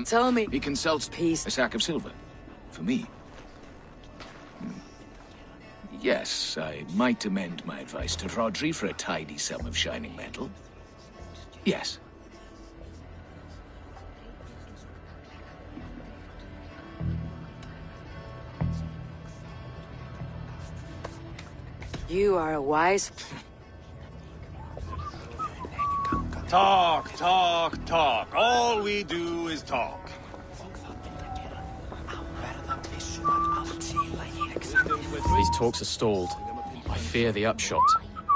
Tell me. He consults Peace. a sack of silver. For me. Yes, I might amend my advice to Rodri for a tidy sum of shining metal. Yes. You are a wise... Talk, talk, talk. All we do is talk. These talks are stalled. I fear the upshot.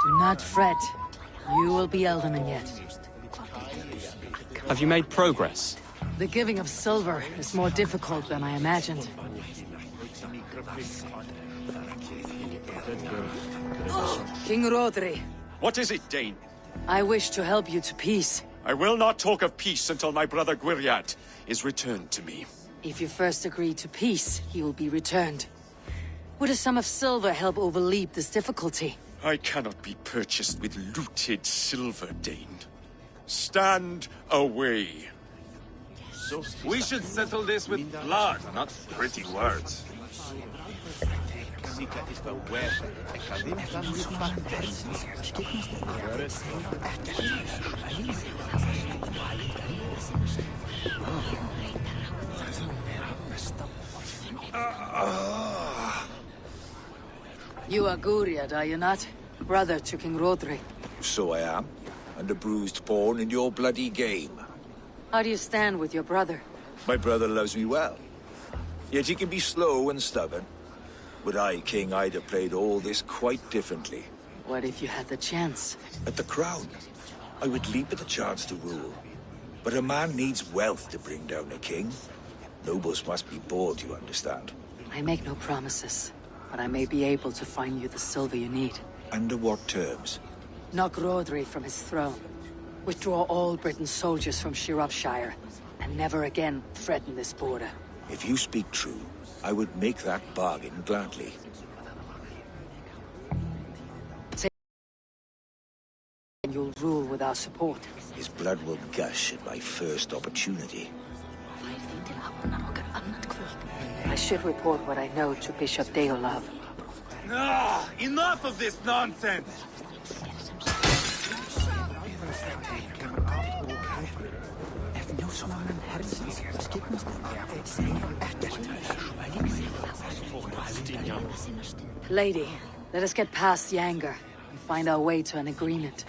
Do not fret. You will be alderman yet. Have you made progress? The giving of silver is more difficult than I imagined. King Rodri, What is it, Dane? I wish to help you to peace. I will not talk of peace until my brother Gwiriat is returned to me. If you first agree to peace, he will be returned. Would a sum of silver help overleap this difficulty? I cannot be purchased with looted silver, Dane. Stand away. We should settle this with blood, not pretty words. You are Guriad, are you not? Brother to King Rodri. So I am, and a bruised pawn in your bloody game. How do you stand with your brother? My brother loves me well. Yet he can be slow and stubborn. Were I king, I'd have played all this quite differently. What if you had the chance? At the crown, I would leap at the chance to rule. But a man needs wealth to bring down a king. Nobles must be bought, you understand. I make no promises, but I may be able to find you the silver you need. Under what terms? Knock Rodri from his throne. Withdraw all Britain's soldiers from Shropshire, and never again threaten this border. If you speak true, I would make that bargain gladly. And you'll rule with our support. His blood will gush at my first opportunity. I should report what I know to Bishop Deolav. Ah, enough of this nonsense! Lady, let us get past the anger and find our way to an agreement.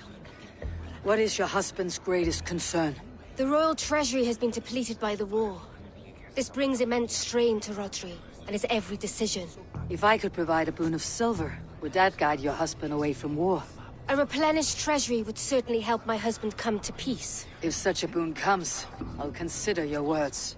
What is your husband's greatest concern? The royal treasury has been depleted by the war. This brings immense strain to Rodri, and his every decision. If I could provide a boon of silver, would that guide your husband away from war? A replenished treasury would certainly help my husband come to peace. If such a boon comes, I'll consider your words.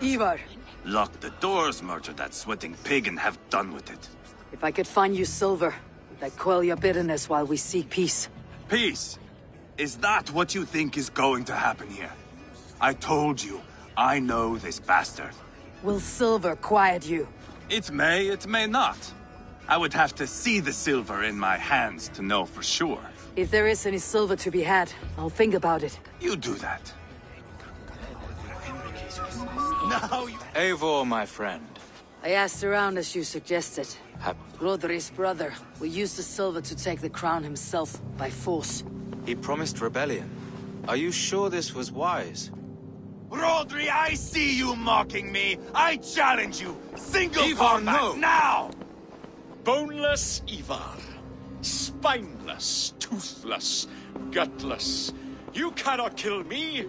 Ivar! Lock the doors, murder that sweating pig, and have done with it. If I could find you silver, would that quell your bitterness while we seek peace? Peace? Is that what you think is going to happen here? I told you, I know this bastard. Will silver quiet you? It may not. I would have to see the silver in my hands to know for sure. If there is any silver to be had, I'll think about it. You do that. Now you... Eivor, my friend. I asked around as you suggested. Rodri's brother will use the silver to take the crown himself by force. He promised rebellion. Are you sure this was wise? Rodri, I see you mocking me! I challenge you! Single Ivar, combat, no. now! Boneless Ivar. Spineless, toothless, gutless. You cannot kill me!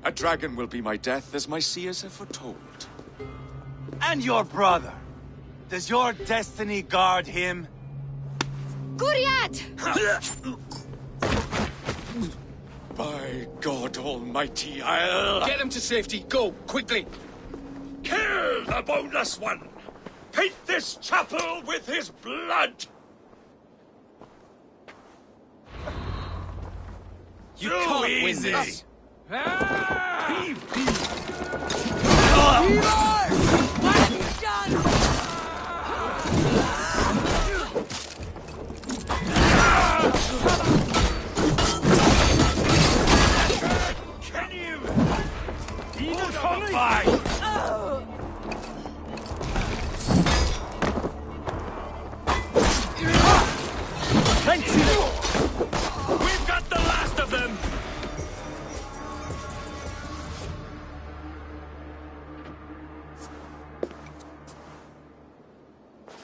A dragon will be my death, as my seers have foretold. And your brother? Does your destiny guard him? Guriad! By God Almighty, I'll... Get him to safety! Go, quickly! Kill the boneless one! Paint this chapel with his blood! You can't win easy. this!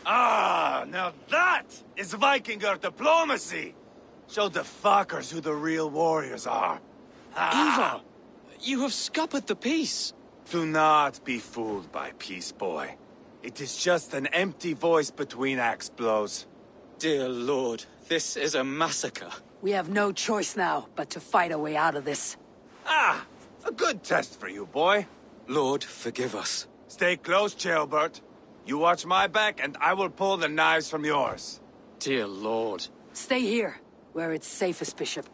Ah, now that is Vikinger diplomacy! Show the fuckers who the real warriors are. Ivar! You have scuppered the peace! Do not be fooled by peace, boy. It is just an empty voice between axe blows. Dear Lord, this is a massacre. We have no choice now but to fight our way out of this. Ah! A good test for you, boy. Lord, forgive us. Stay close, Chaelbert. You watch my back, and I will pull the knives from yours. Dear Lord. Stay here, where it's safest, Bishop.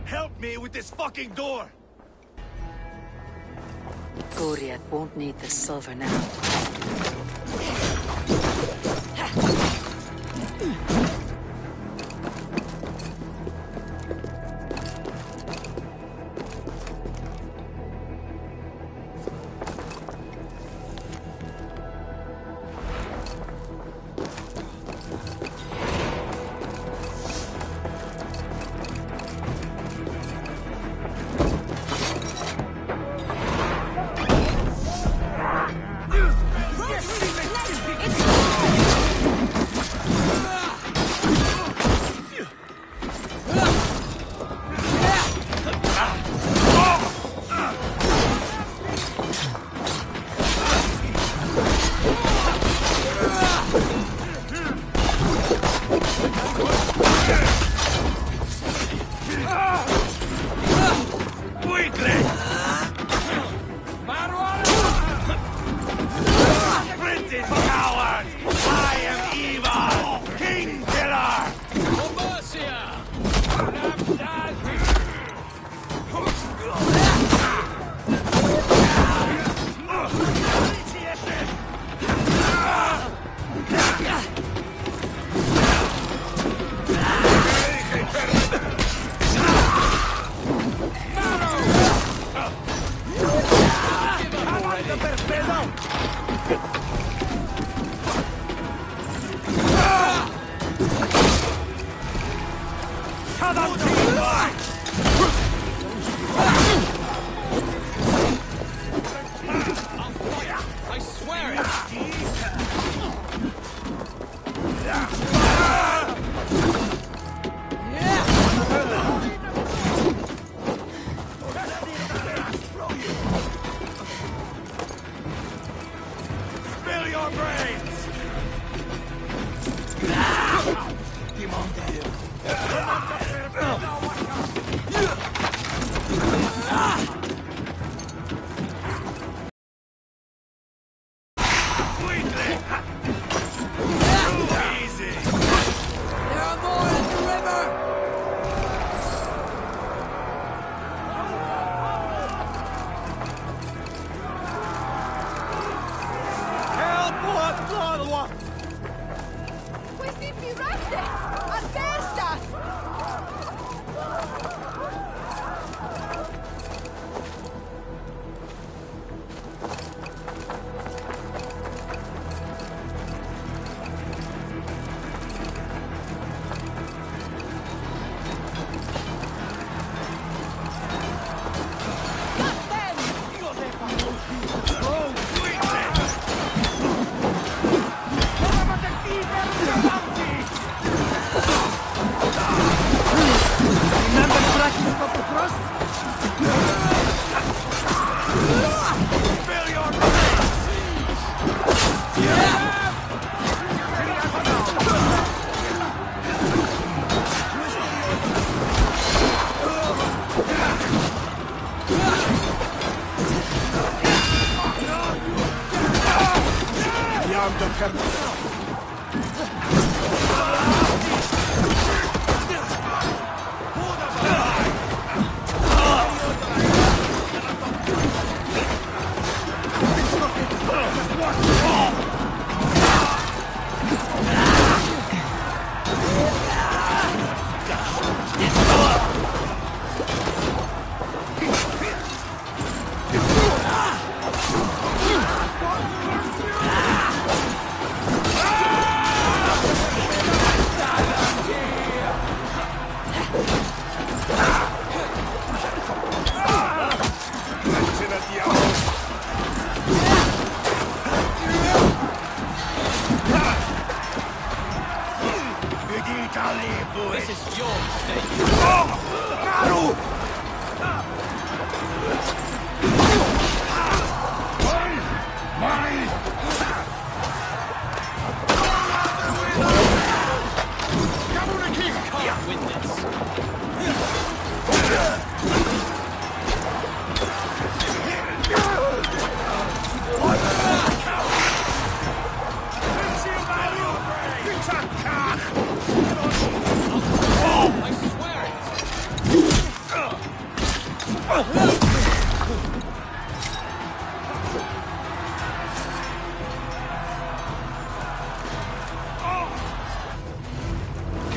Help me with this fucking door! Goriet won't need the silver now.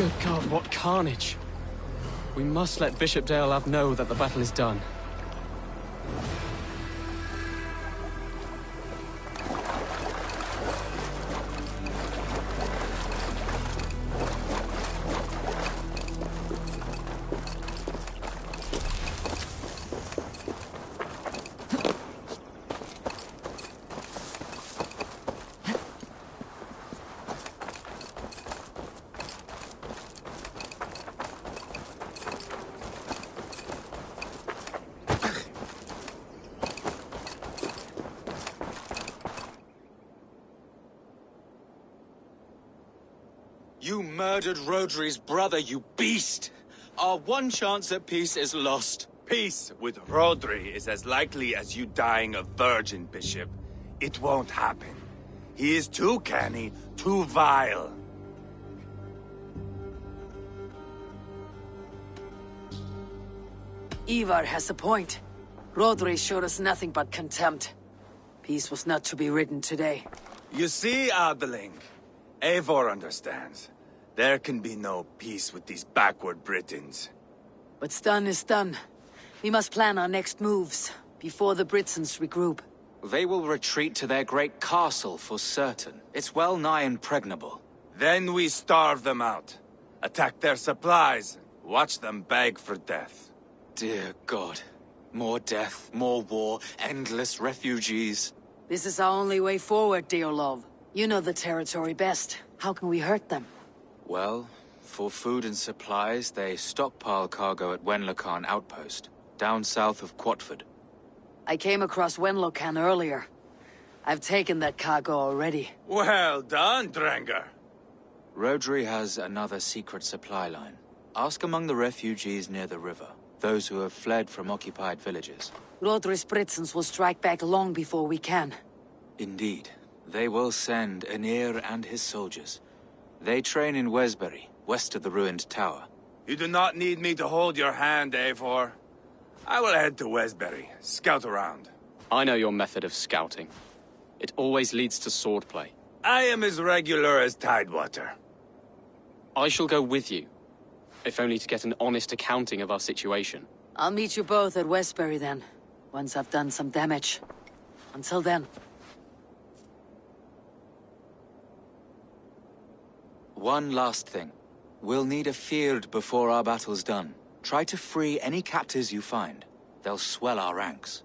Good God, what carnage! We must let Bishop Dalehav know that the battle is done. You murdered Rodri's brother, you beast! Our one chance at peace is lost. Peace with Rodri is as likely as you dying a virgin, Bishop. It won't happen. He is too canny, too vile. Ivar has a point. Rodri showed us nothing but contempt. Peace was not to be written today. You see, Adeling, Eivor understands. There can be no peace with these backward Britons. What's done is done. We must plan our next moves, before the Britons regroup. They will retreat to their great castle for certain. It's well nigh impregnable. Then we starve them out. Attack their supplies. Watch them beg for death. Dear God. More death, more war, endless refugees. This is our only way forward, dear love. You know the territory best. How can we hurt them? Well, for food and supplies, they stockpile cargo at Wenlocan outpost, down south of Quatford. I came across Wenlocan earlier. I've taken that cargo already. Well done, Drengar. Rodri has another secret supply line. Ask among the refugees near the river, those who have fled from occupied villages. Rodri's Britons will strike back long before we can. Indeed. They will send Aenir and his soldiers. They train in Wesbury, west of the ruined tower. You do not need me to hold your hand, Eivor. I will head to Wesbury, scout around. I know your method of scouting. It always leads to swordplay. I am as regular as Tidewater. I shall go with you, if only to get an honest accounting of our situation. I'll meet you both at Westbury then, once I've done some damage. Until then. One last thing. We'll need a field before our battle's done. Try to free any captives you find. They'll swell our ranks.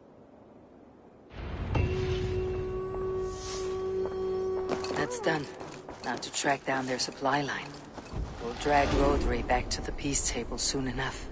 That's done. Now to track down their supply line. We'll drag Rodri back to the peace table soon enough.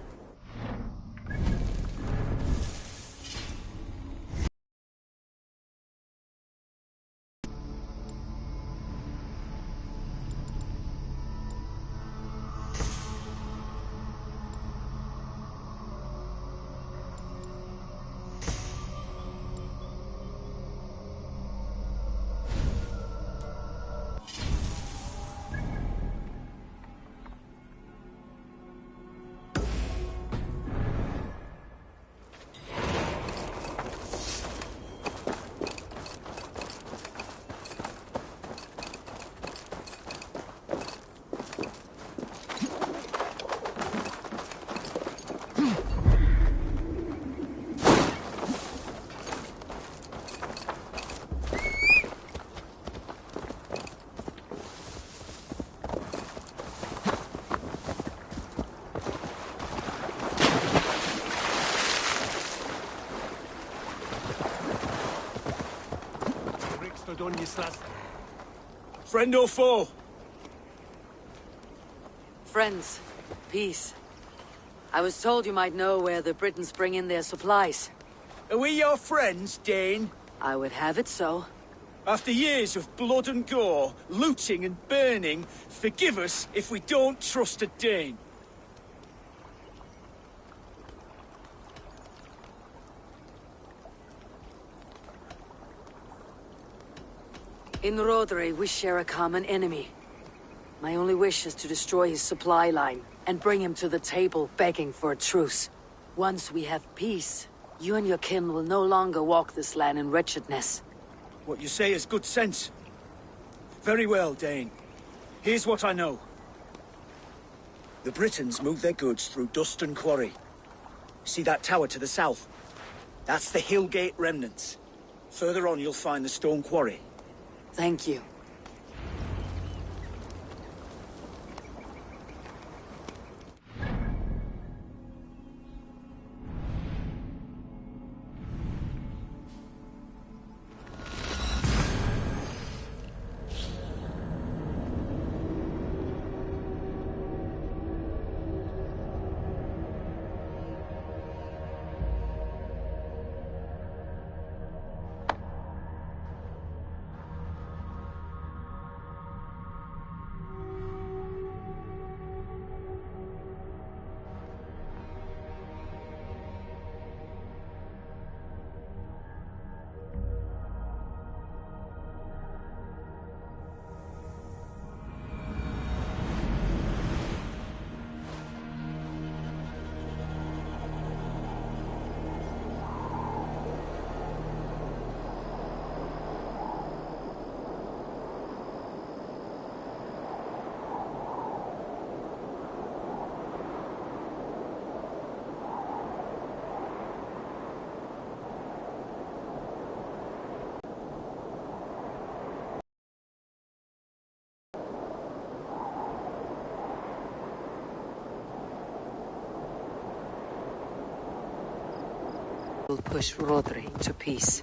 Friend or foe? Friends. Peace. I was told you might know where the Britons bring in their supplies. Are we your friends, Dane? I would have it so. After years of blood and gore, looting and burning, forgive us if we don't trust a Dane. In Rodri, we share a common enemy. My only wish is to destroy his supply line and bring him to the table begging for a truce. Once we have peace, you and your kin will no longer walk this land in wretchedness. What you say is good sense. Very well, Dane. Here's what I know. The Britons move their goods through Dustin Quarry. See that tower to the south? That's the Hillgate remnants. Further on, you'll find the stone quarry. Thank you. We'll push Rodri to peace.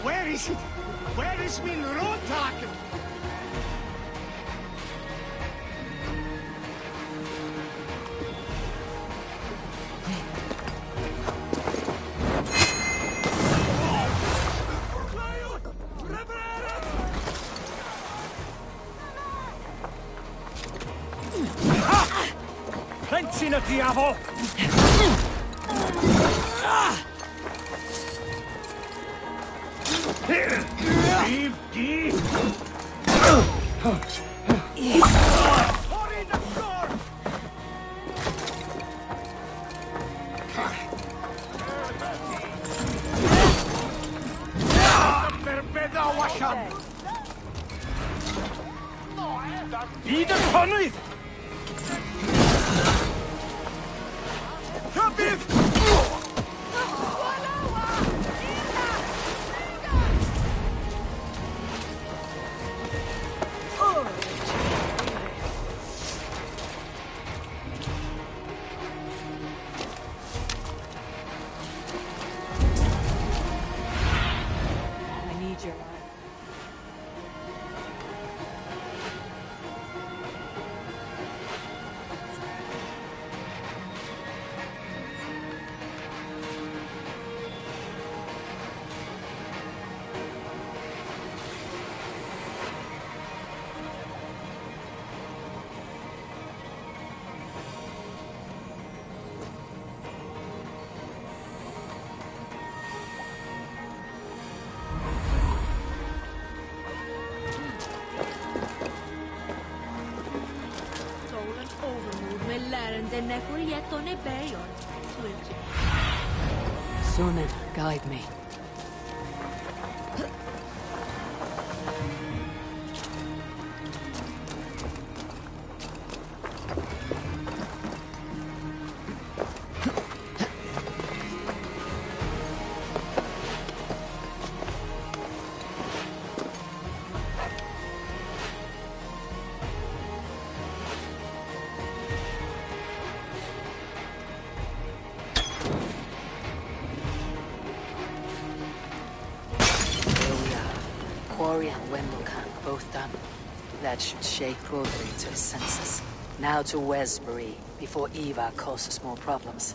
Where is it? Where is min rådtaken? Plenty of diavol! Leave Wieder Conley! I need your eye. Sunan, guide me. Quarry and Wendelcan, both done. That should shake Rodri to his senses. Now to Westbury, before Eva causes more problems.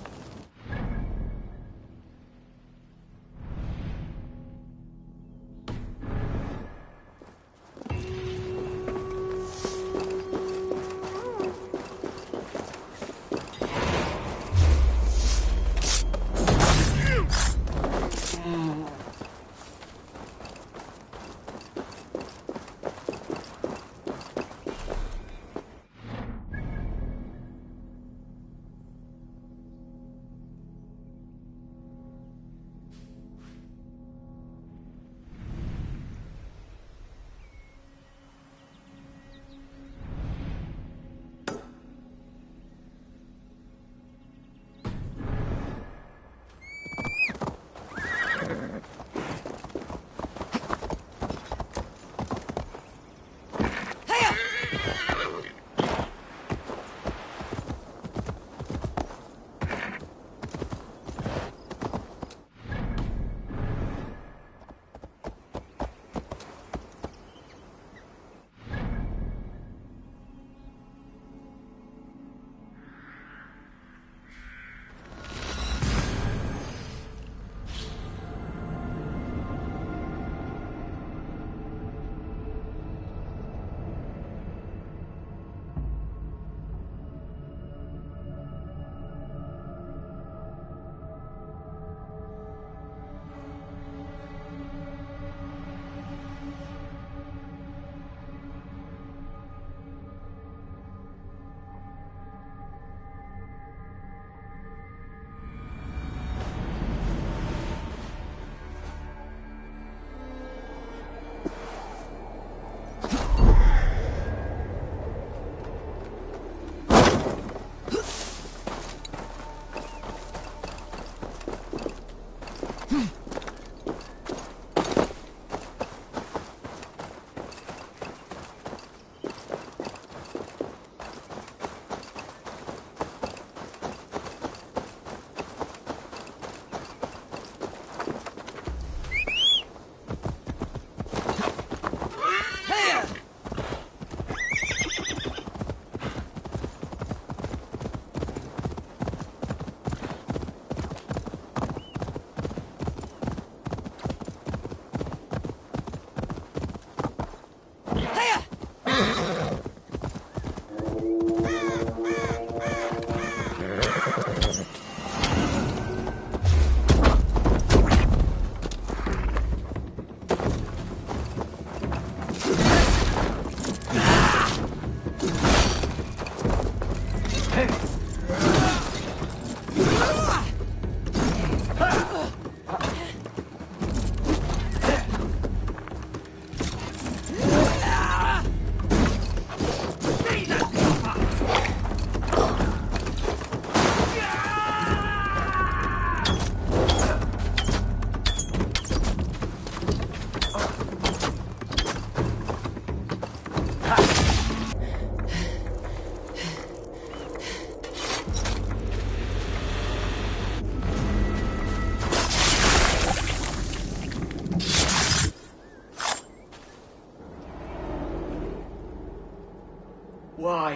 Why?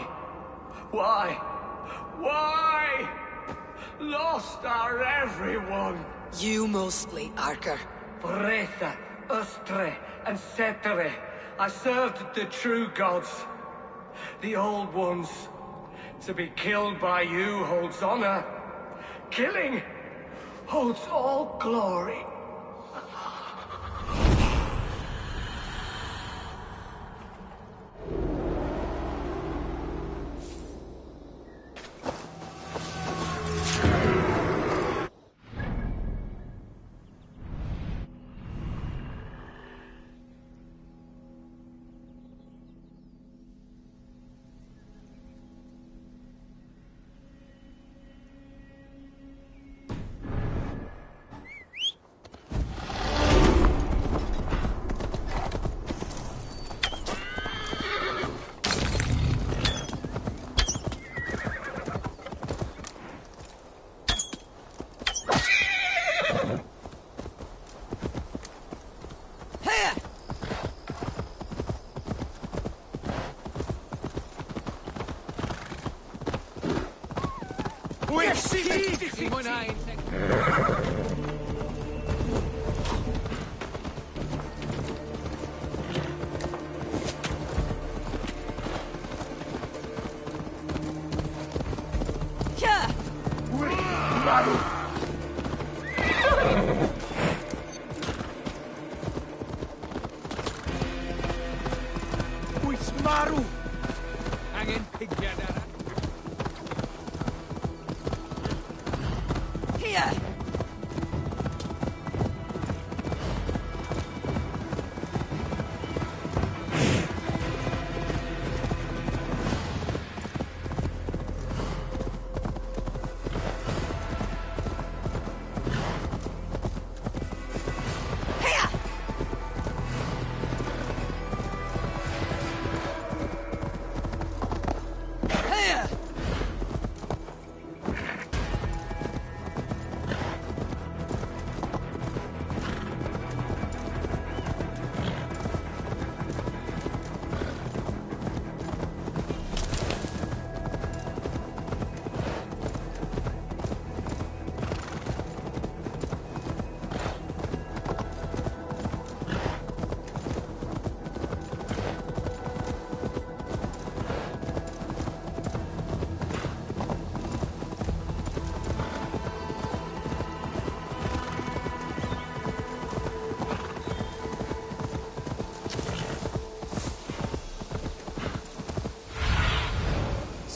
Why? Why? Lost are everyone. You mostly, Archer. Bretha, Ustre, and Setere. I served the true gods. The old ones. To be killed by you holds honor. Killing holds all glory.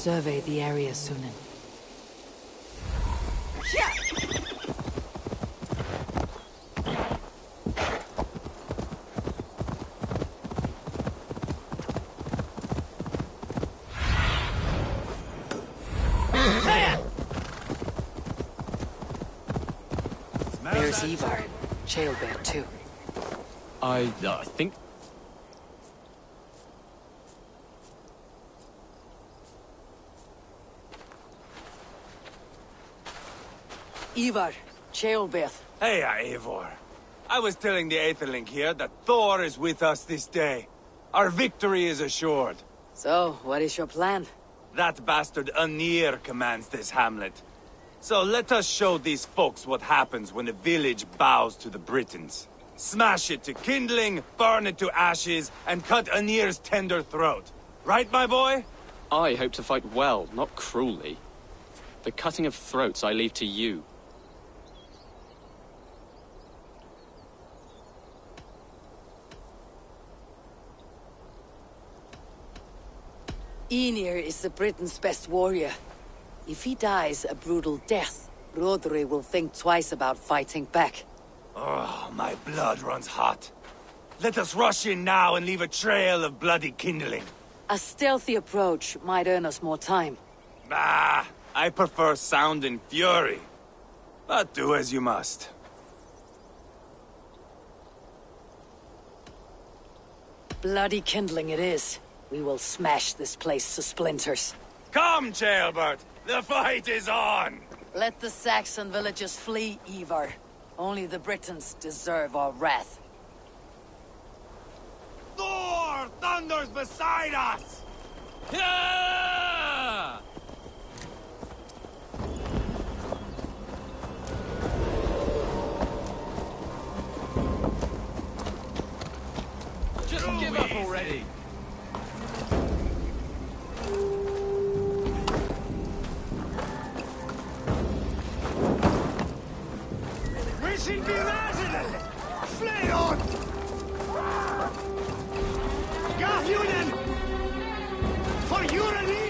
Survey the area, Sunan. There's Ivar. Jailbird, too. I think... Ivar, Jailbird. Hey, Eivor. I was telling the Aetherling here that Thor is with us this day. Our victory is assured. So, what is your plan? That bastard Anir commands this hamlet. So let us show these folks what happens when a village bows to the Britons. Smash it to kindling, burn it to ashes, and cut Anir's tender throat. Right, my boy? I hope to fight well, not cruelly. The cutting of throats I leave to you. Enir is the Britain's best warrior. If he dies a brutal death, Rodri will think twice about fighting back. Oh, my blood runs hot. Let us rush in now and leave a trail of bloody kindling. A stealthy approach might earn us more time. Bah, I prefer sound and fury. But do as you must. Bloody kindling it is. We will smash this place to splinters. Come, Jailbert! The fight is on! Let the Saxon villagers flee, Ivar. Only the Britons deserve our wrath. Thor thunders beside us! Just give up already. Wishing be resident! Flee on! Gahunen! For Urani!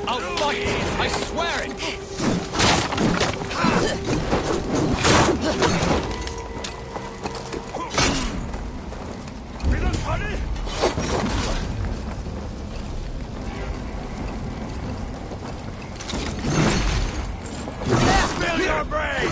I'll fight! I swear it! Spill your brain!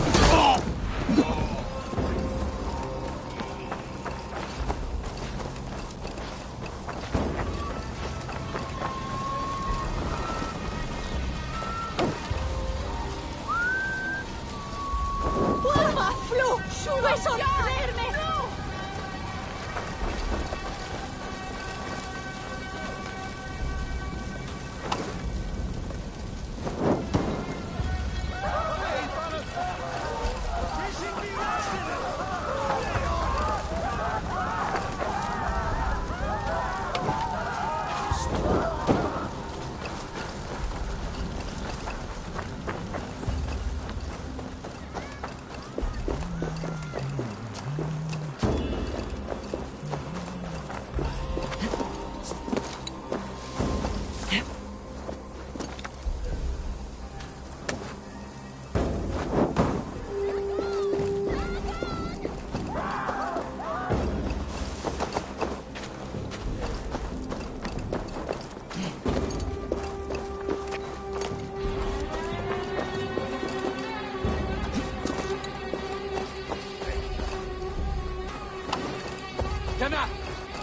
Dana!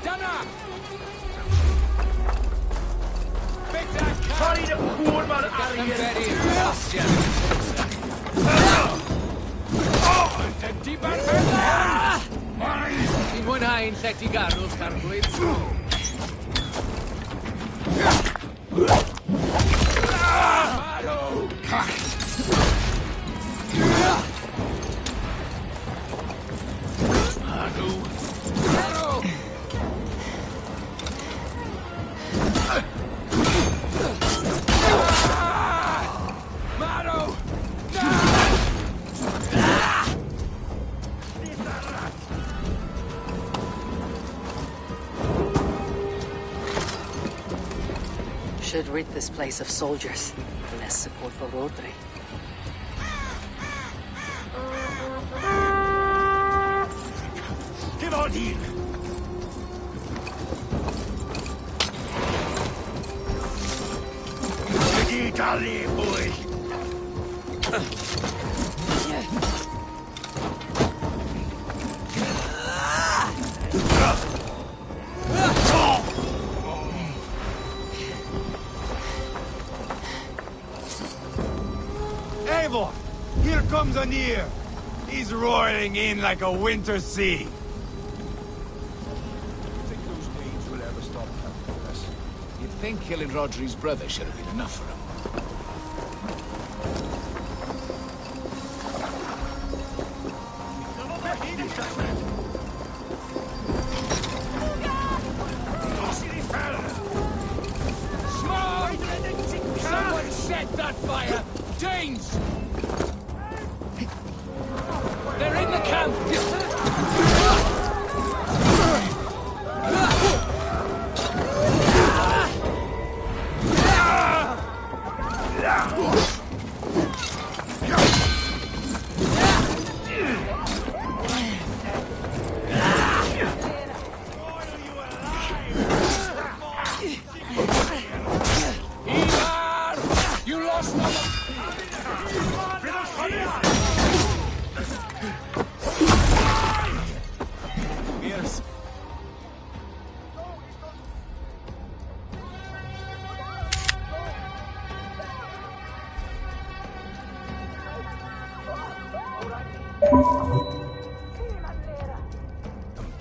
Dana! Sorry to poor man Ti'n mwynhau'n lletygarwch arglwydd? Should rid this place of soldiers. Less support for Rodri. Give on in! Dale, boy! Eivor! Here comes Anir! He's roaring in like a winter sea. Think those Danes will ever stop coming for us? You'd think killing Rodri's brother should have been enough for him. Someone set that fire! Danes! They're in the camp! You lost Yes.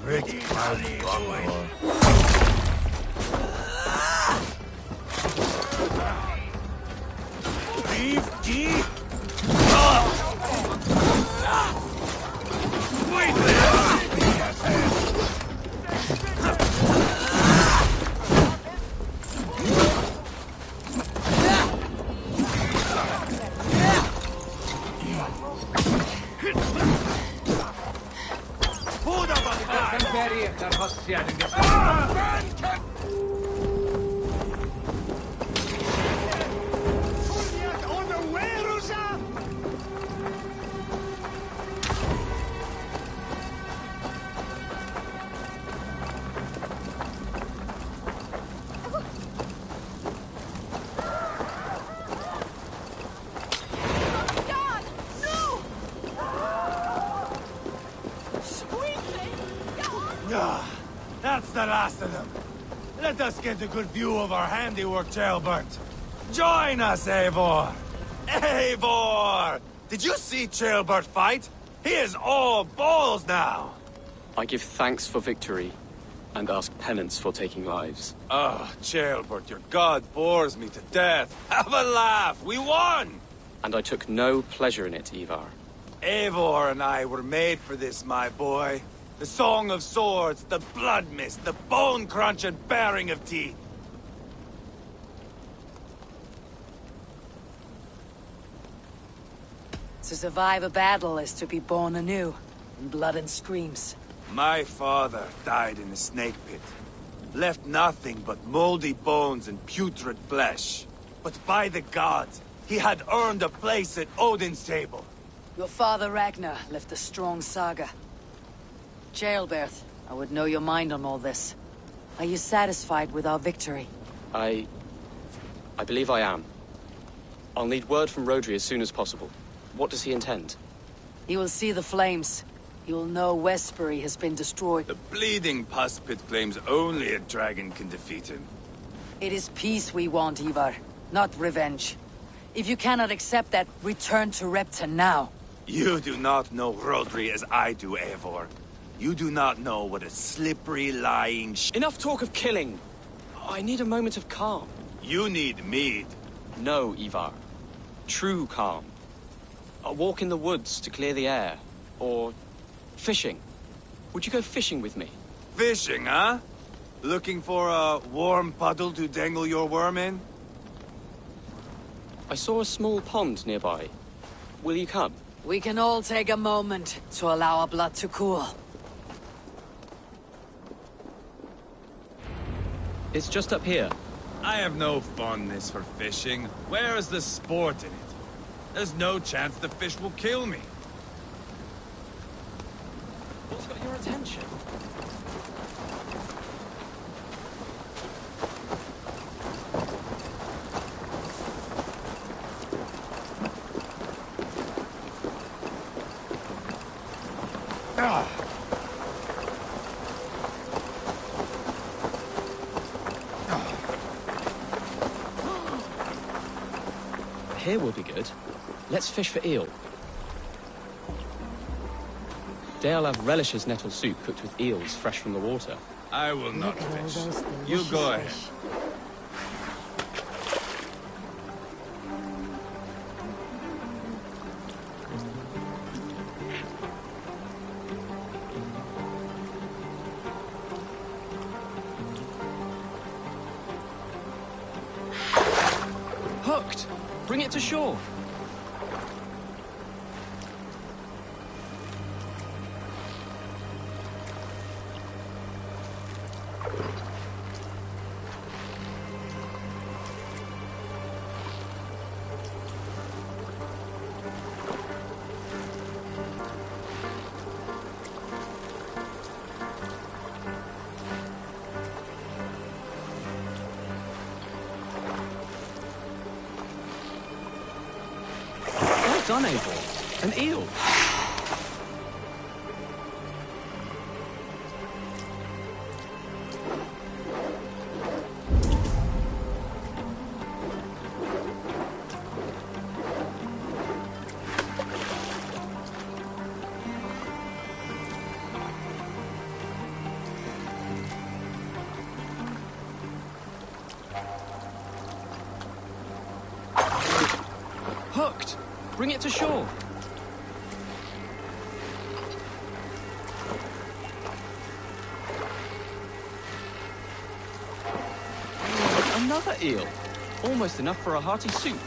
Pretty Leave deep! Wait That's the last of them. Let us get a good view of our handiwork, Jailbert. Join us, Eivor! Eivor! Did you see Jailbert fight? He is all balls now! I give thanks for victory, and ask penance for taking lives. Oh, Jailbert, your god bores me to death. Have a laugh! We won! And I took no pleasure in it, Ivar. Eivor and I were made for this, my boy. The song of swords, the blood mist, the bone crunch and baring of teeth. To survive a battle is to be born anew, in blood and screams. My father died in a snake pit. Left nothing but moldy bones and putrid flesh. But by the gods, he had earned a place at Odin's table. Your father Ragnar left a strong saga. Jailbert, I would know your mind on all this. Are you satisfied with our victory? I believe I am. I'll need word from Rodri as soon as possible. What does he intend? He will see the flames. He will know Westbury has been destroyed. The bleeding pus pit claims only a dragon can defeat him. It is peace we want, Ivar, not revenge. If you cannot accept that, return to Repton now. You do not know Rodri as I do, Eivor. You do not know what a slippery, lying Enough talk of killing! I need a moment of calm. You need mead. No, Ivar. True calm. A walk in the woods to clear the air. Or fishing. Would you go fishing with me? Fishing, huh? Looking for a warm puddle to dangle your worm in? I saw a small pond nearby. Will you come? We can all take a moment to allow our blood to cool. It's just up here. I have no fondness for fishing. Where is the sport in it? There's no chance the fish will kill me. What's got your attention? Here will be good. Let's fish for eel. Dale relishes nettle soup cooked with eels fresh from the water. I will not fish. You go ahead. Hooked! Bring it to shore. Well done, Eivor. An eel. Hooked! Bring it to shore. Another eel. Almost enough for a hearty soup.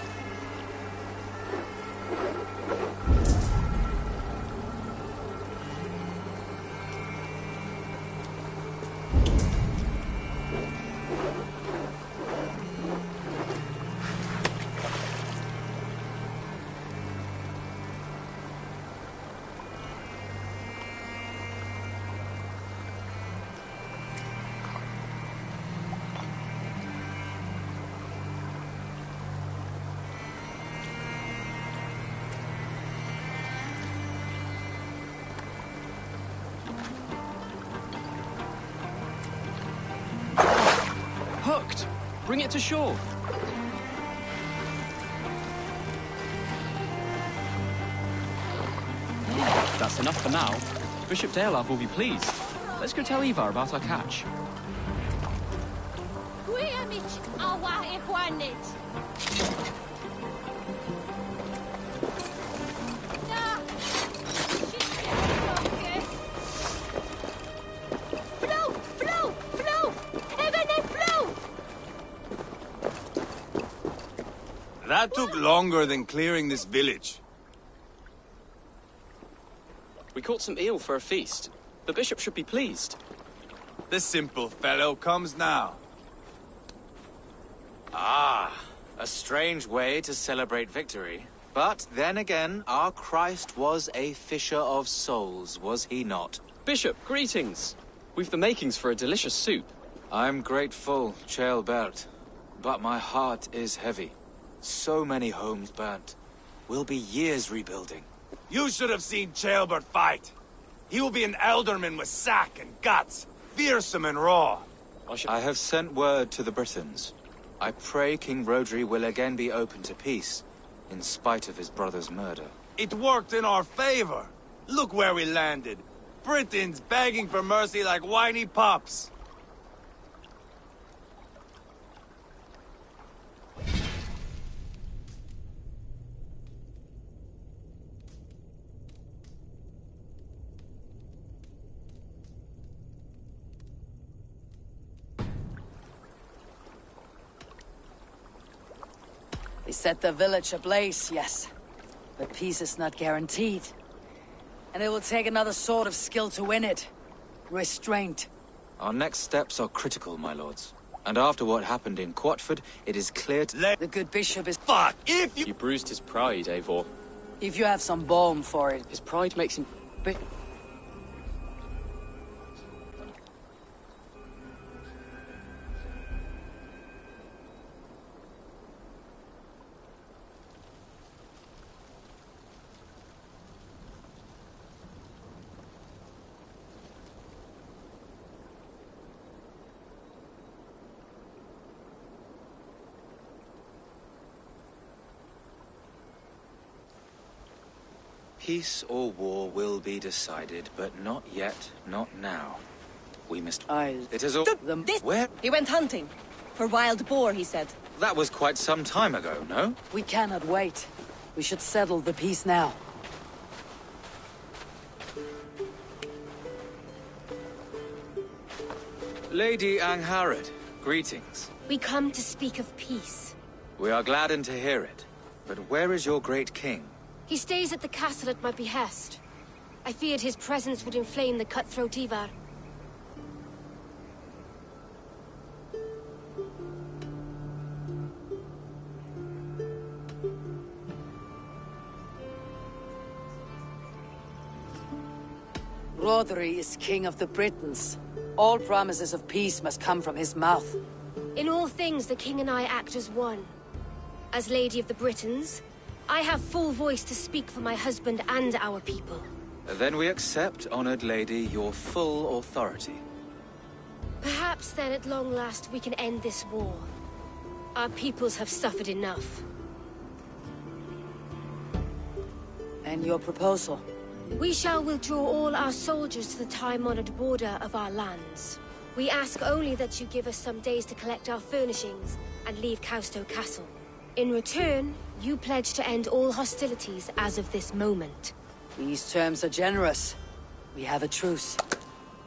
Hooked! Bring it to shore. That's enough for now. Bishop Daelaf will be pleased. Let's go tell Ivar about our catch. That took longer than clearing this village. We caught some eel for a feast. The bishop should be pleased. The simple fellow comes now. Ah, a strange way to celebrate victory. But then again, our Christ was a fisher of souls, was he not? Bishop, greetings. We've the makings for a delicious soup. I'm grateful, Ceolbert, but my heart is heavy. So many homes burnt. We'll be years rebuilding. You should have seen Ceolbert fight. He will be an alderman with sack and guts, fearsome and raw. I have sent word to the Britons. I pray King Rodri will again be open to peace, in spite of his brother's murder. It worked in our favor. Look where we landed. Britons begging for mercy like whiny pups. They set the village ablaze, yes. But peace is not guaranteed. And it will take another sort of skill to win it. Restraint. Our next steps are critical, my lords. And after what happened in Quatford, it is clear to... The good bishop is... Fuck! If you... You bruised his pride, Eivor. If you have some balm for it. His pride makes him... But... Peace or war will be decided, but not yet, not now. We must... It is all... Where? He went hunting. For wild boar, he said. That was quite some time ago, no? We cannot wait. We should settle the peace now. Lady Angharad, greetings. We come to speak of peace. We are gladdened to hear it. But where is your great king? He stays at the castle at my behest. I feared his presence would inflame the cutthroat Ivar. Rodri is king of the Britons. All promises of peace must come from his mouth. In all things, the king and I act as one. As Lady of the Britons, I have full voice to speak for my husband and our people. Then we accept, honored lady, your full authority. Perhaps then at long last we can end this war. Our peoples have suffered enough. And your proposal? We shall withdraw all our soldiers to the time-honored border of our lands. We ask only that you give us some days to collect our furnishings and leave Causto Castle. In return, you pledge to end all hostilities as of this moment. These terms are generous. We have a truce.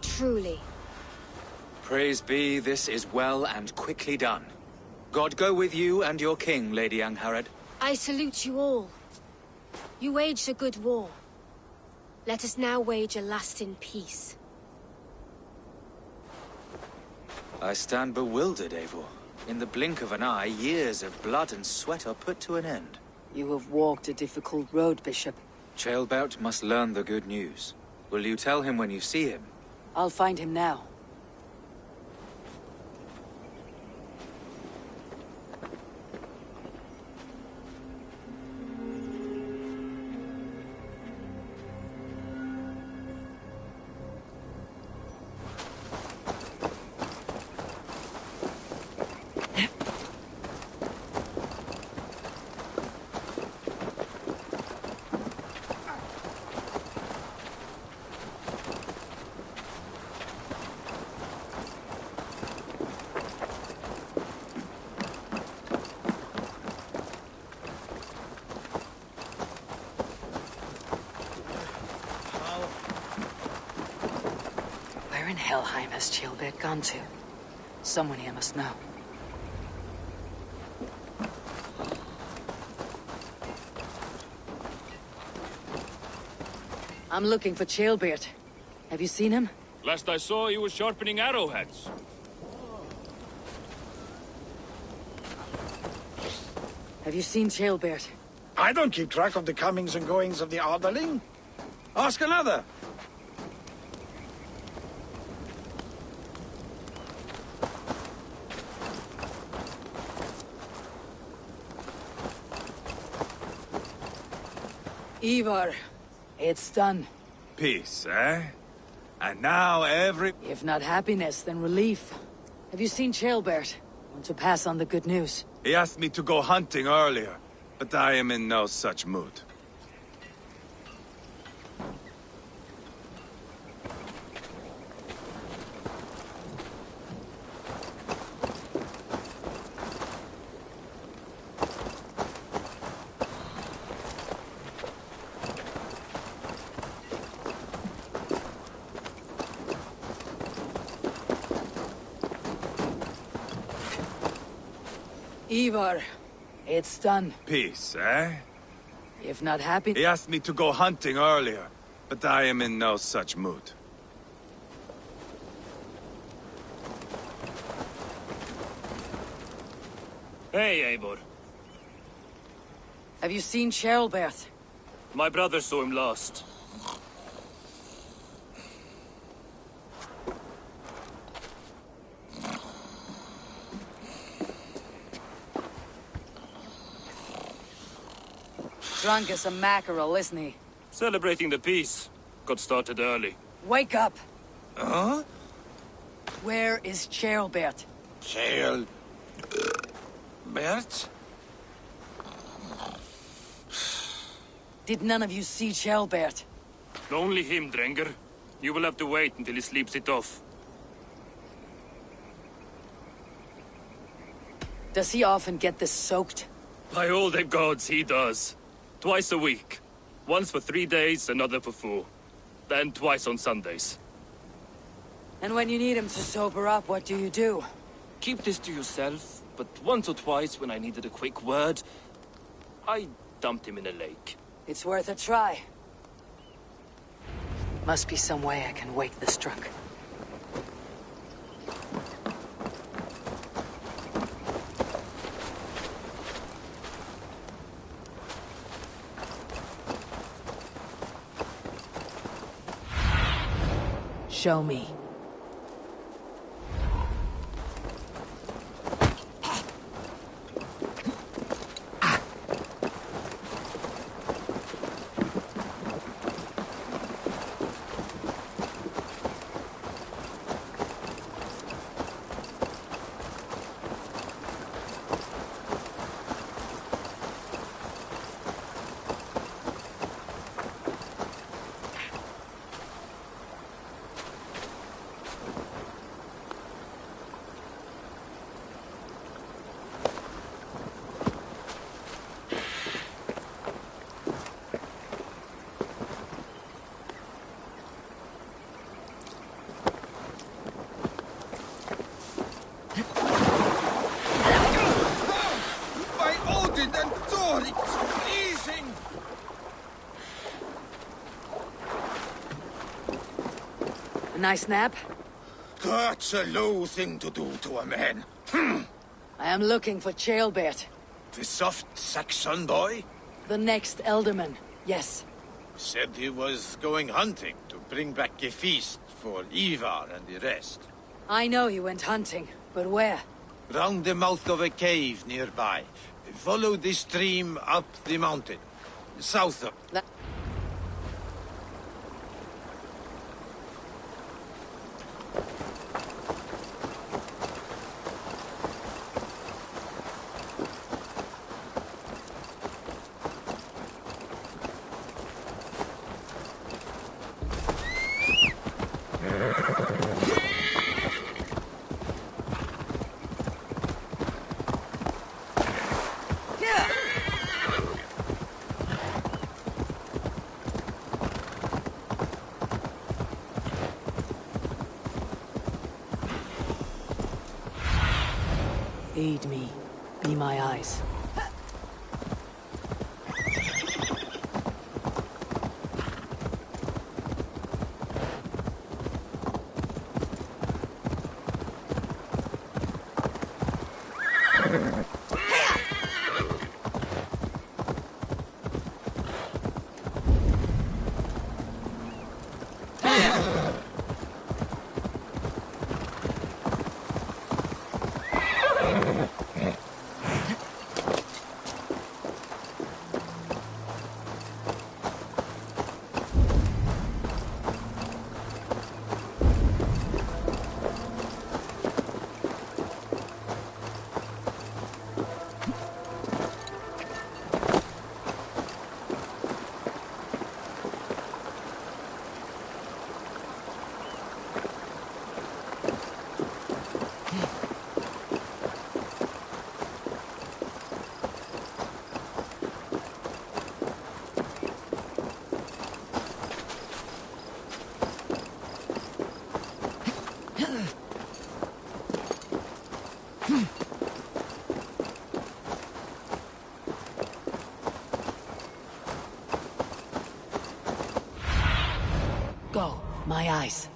Truly. Praise be, this is well and quickly done. God go with you and your king, Lady Angharad. I salute you all. You waged a good war. Let us now wage a lasting peace. I stand bewildered, Eivor. In the blink of an eye, years of blood and sweat are put to an end. You have walked a difficult road, Bishop. Ceolbert must learn the good news. Will you tell him when you see him? I'll find him now. Where in Helheim has Ceolbert gone to? Someone here must know. I'm looking for Ceolbert. Have you seen him? Last I saw, he was sharpening arrowheads. Have you seen Ceolbert? I don't keep track of the comings and goings of the Ardaling. Ask another. Ivar, it's done. Peace, eh? And now If not happiness, then relief. Have you seen Ceolbert? Want to pass on the good news? He asked me to go hunting earlier, but I am in no such mood. Ivar, it's done. Peace, eh? If not happy... He asked me to go hunting earlier, but I am in no such mood. Hey, Eivor. Have you seen Charlbert? My brother saw him last. Drunk as a mackerel, isn't he? Celebrating the peace. Got started early. Wake up! Huh? Where is Charlbert? Bert? Did none of you see Charlbert? Only him, Drenger. You will have to wait until he sleeps it off. Does he often get this soaked? By all the gods, he does. Twice a week. Once for 3 days, another for 4. Then twice on Sundays. And when you need him to sober up, what do you do? Keep this to yourself, but once or twice when I needed a quick word, I dumped him in a lake. It's worth a try. Must be some way I can wake this drunk. Show me. A nice nap? That's a low thing to do to a man. I am looking for Charlbert. The soft Saxon boy? The next Elderman, yes. Said he was going hunting to bring back a feast for Ivar and the rest. I know he went hunting, but where? Round the mouth of a cave nearby. Follow the stream up the mountain. South of... Aid me. Be my eyes. Go, my eyes.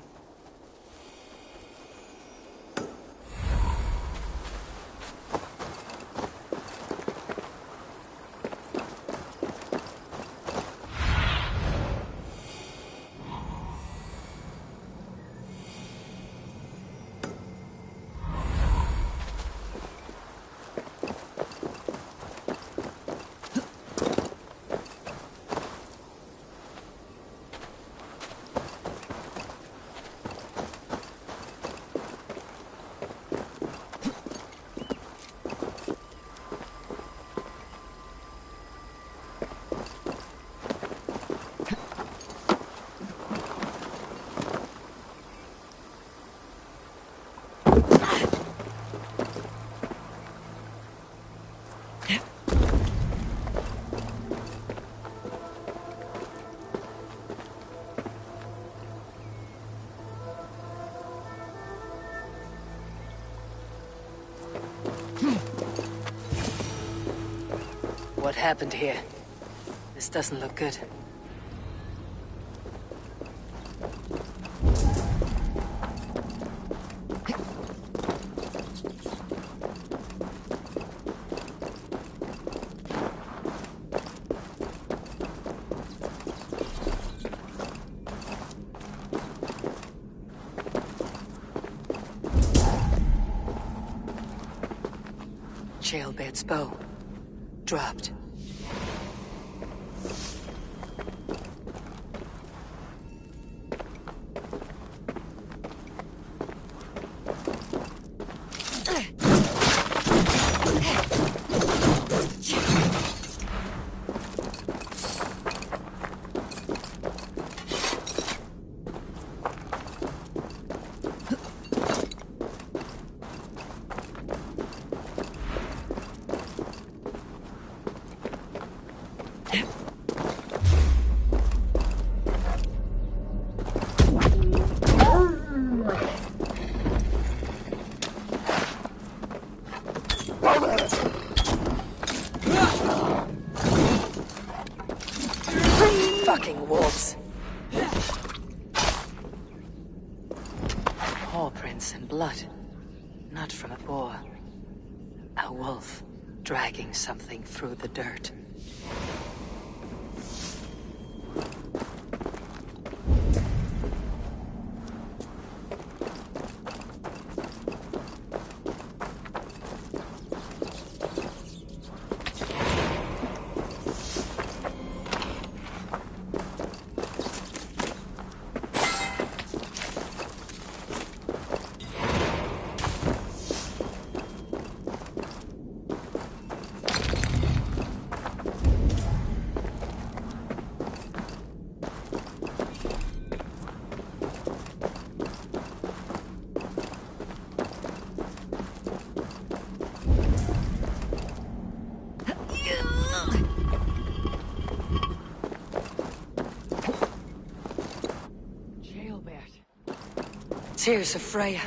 what happened here. This doesn't look good. Jailbird's bow. Dropped. Fucking wolves. Paw prints and blood. Not from a boar. A wolf dragging something through the dirt. Tears of Freya.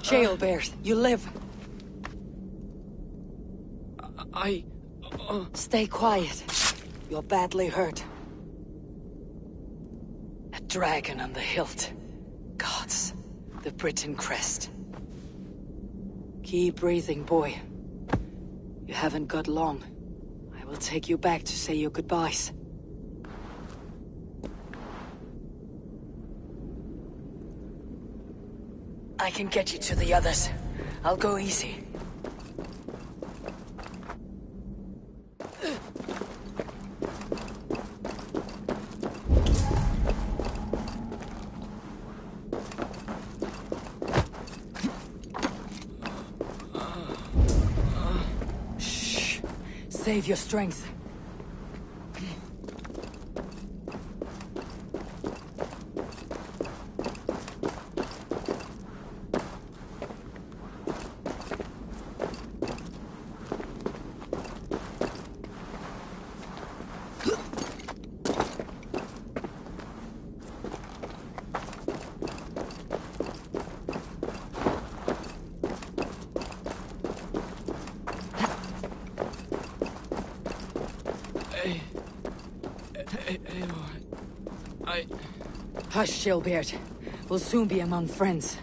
Jailbird, you live. Stay quiet. You're badly hurt. A dragon on the hilt. Gods, the Britain crest. Keep breathing, boy. You haven't got long. I'll take you back to say your goodbyes. I can get you to the others. I'll go easy. Save your strength. Hush, Jailbird. We'll soon be among friends.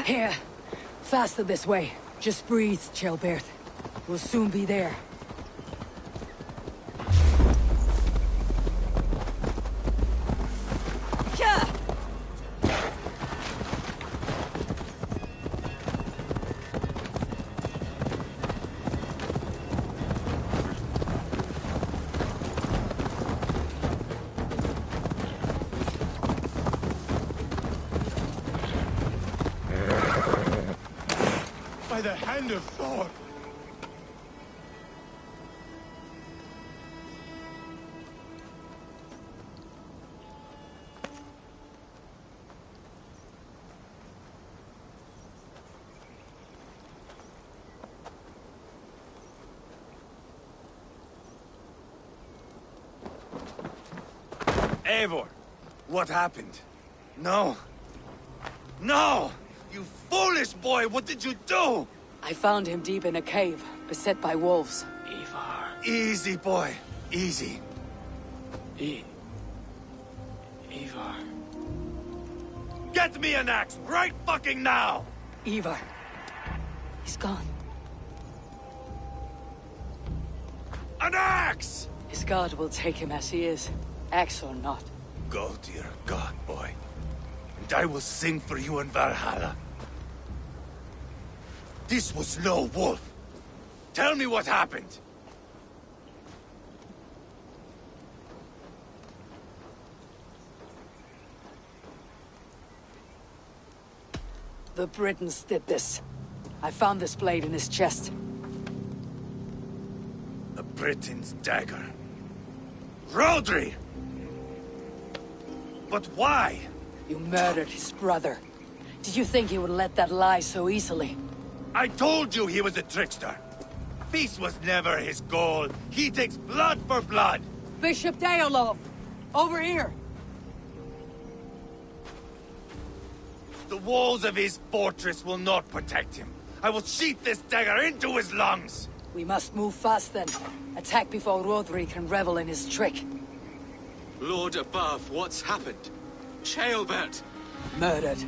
Here. Faster this way. Just breathe, Jailbird. We'll soon be there. By the hand of Thor! Eivor, what happened? No. No! You foolish boy, what did you do? I found him deep in a cave, beset by wolves. Ivar. Easy, boy. Easy. Ivar. Get me an axe right fucking now! Ivar. He's gone. An axe! His god will take him as he is, axe or not. Go to your god, boy. And I will sing for you in Valhalla. This was no wolf. Tell me what happened. The Britons did this. I found this blade in his chest. A Briton's dagger. Rodri! But why? You murdered his brother. Did you think he would let that lie so easily? I told you he was a trickster. Peace was never his goal. He takes blood for blood. Bishop Deolov! Over here! The walls of his fortress will not protect him. I will sheath this dagger into his lungs. We must move fast then. Attack before Rodri can revel in his trick. Lord above, what's happened? Ceolbert! Murdered.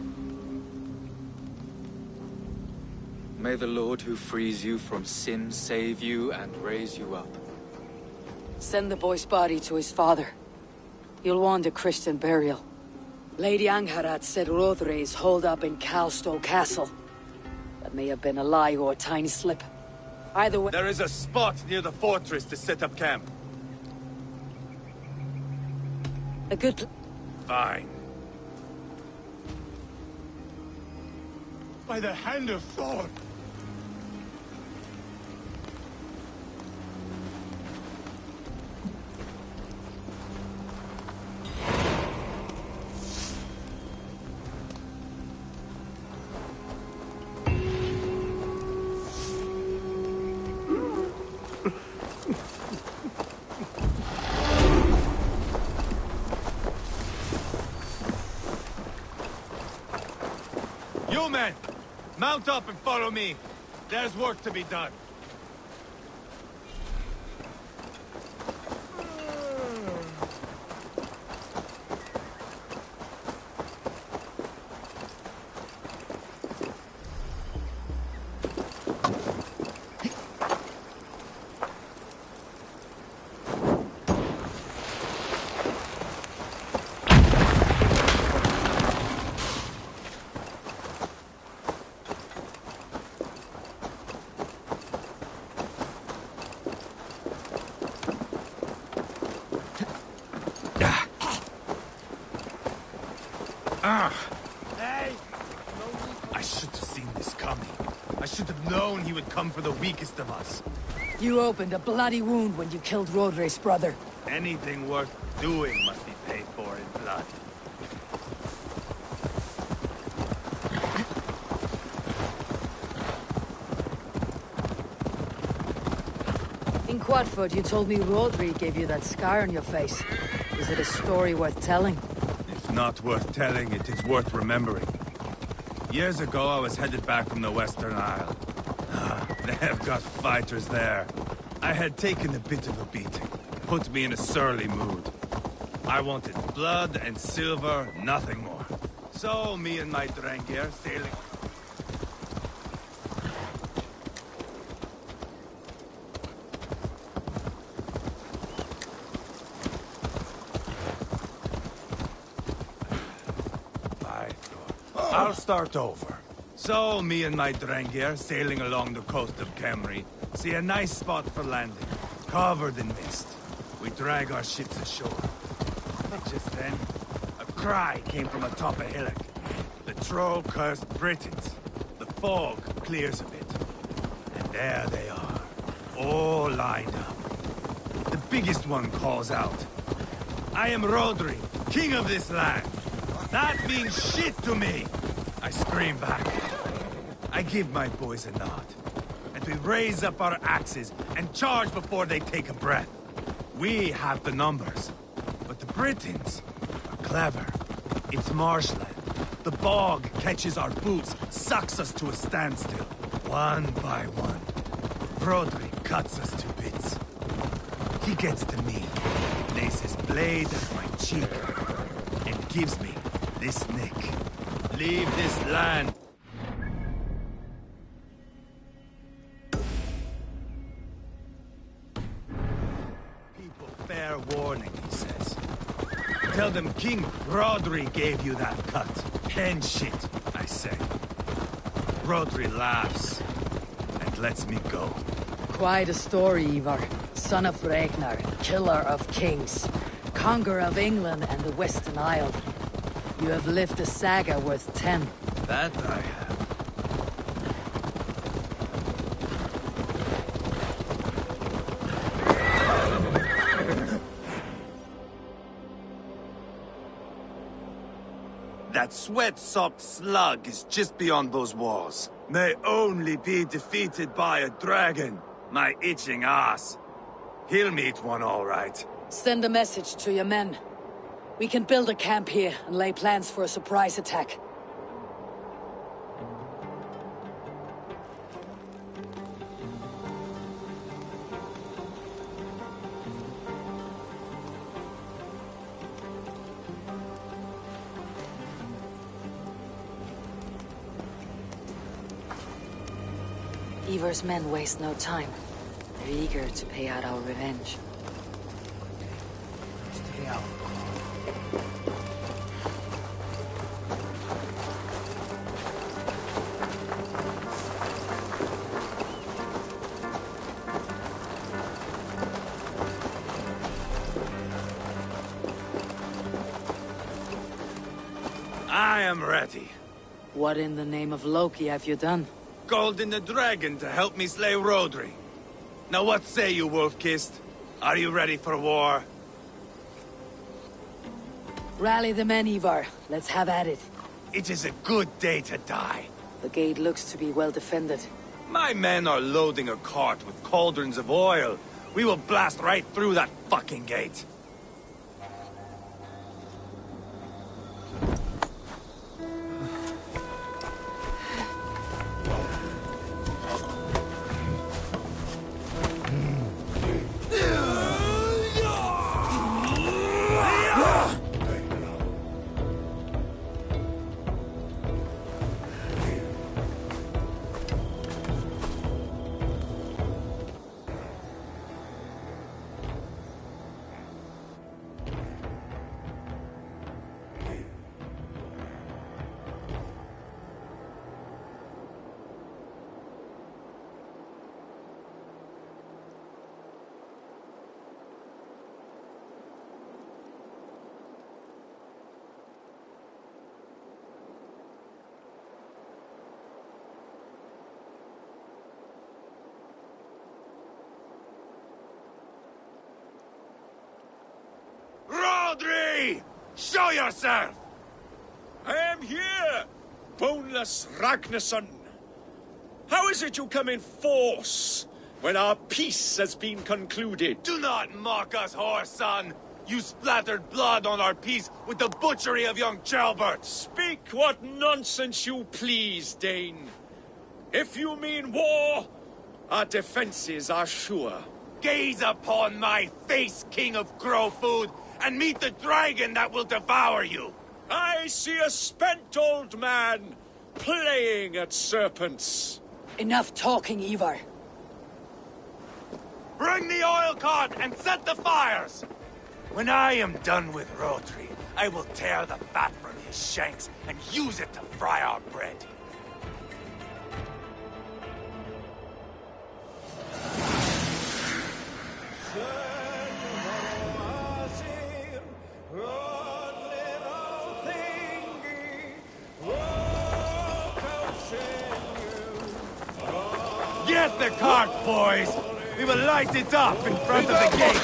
May the Lord who frees you from sin save you and raise you up. Send the boy's body to his father. You'll want a Christian burial. Lady Angharad said Rodri is holed up in Calstow Castle. That may have been a lie or a tiny slip. Either way... There is a spot near the fortress to set up camp. A good... Fine. By the hand of Thor! You men! Mount up and follow me. There's work to be done. Hey! I should have seen this coming. I should have known he would come for the weakest of us. You opened a bloody wound when you killed Rodri's brother. Anything worth doing must be paid for in blood. In Quadford, you told me Rodri gave you that scar on your face. Is it a story worth telling? If not worth telling, it is worth remembering. Years ago, I was headed back from the Western Isle. They have got fighters there. I had taken a bit of a beating. Put me in a surly mood. I wanted blood and silver, nothing more. So, me and my Drengir sailing... I'll start over. So, me and my Drengir, sailing along the coast of Kemri, see a nice spot for landing, covered in mist. We drag our ships ashore. But just then, a cry came from atop a hillock. The troll-cursed Britons. The fog clears a bit. And there they are, all lined up. The biggest one calls out, "I am Rodri, king of this land. That means shit to me!" I scream back. I give my boys a nod. And we raise up our axes and charge before they take a breath. We have the numbers. But the Britons, clever. It's marshland. The bog catches our boots, sucks us to a standstill. One by one. Rodri cuts us to bits. He gets to me, lays his blade at my cheek, and gives me this nick. Leave this land. People fair warning, he says. Tell them King Rodri gave you that cut. And shit, I say. Rodri laughs and lets me go. Quite a story, Ivar. Son of Ragnar, killer of kings, conqueror of England and the Western Isle. You have lived a saga worth 10. That I have. That sweat-soaked slug is just beyond those walls. May only be defeated by a dragon. My itching ass. He'll meet one all right. Send a message to your men. We can build a camp here and lay plans for a surprise attack. Ivar's men waste no time. They're eager to pay out our revenge. Stay out. I am ready. What in the name of Loki have you done? Called in the dragon to help me slay Rodri. Now what say you, Wolf-Kissed? Are you ready for war? Rally the men, Ivar. Let's have at it. It is a good day to die. The gate looks to be well defended. My men are loading a cart with cauldrons of oil. We will blast right through that fucking gate. Rodri! Show yourself! I am here, boneless Ragnarsson. How is it you come in force when our peace has been concluded? Do not mock us, whore son! You splattered blood on our peace with the butchery of young Chalbert! Speak what nonsense you please, Dane. If you mean war, our defenses are sure. Gaze upon my face, King of Crow Food, and meet the dragon that will devour you! I see a spent old man playing at serpents. Enough talking, Ivar. Bring the oil cart and set the fires! When I am done with Rodri, I will tear the fat from his shanks and use it to fry our bread. Get the cart, boys! We will light it up in front of the gate!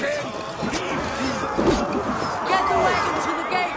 Get the wagon to the gate!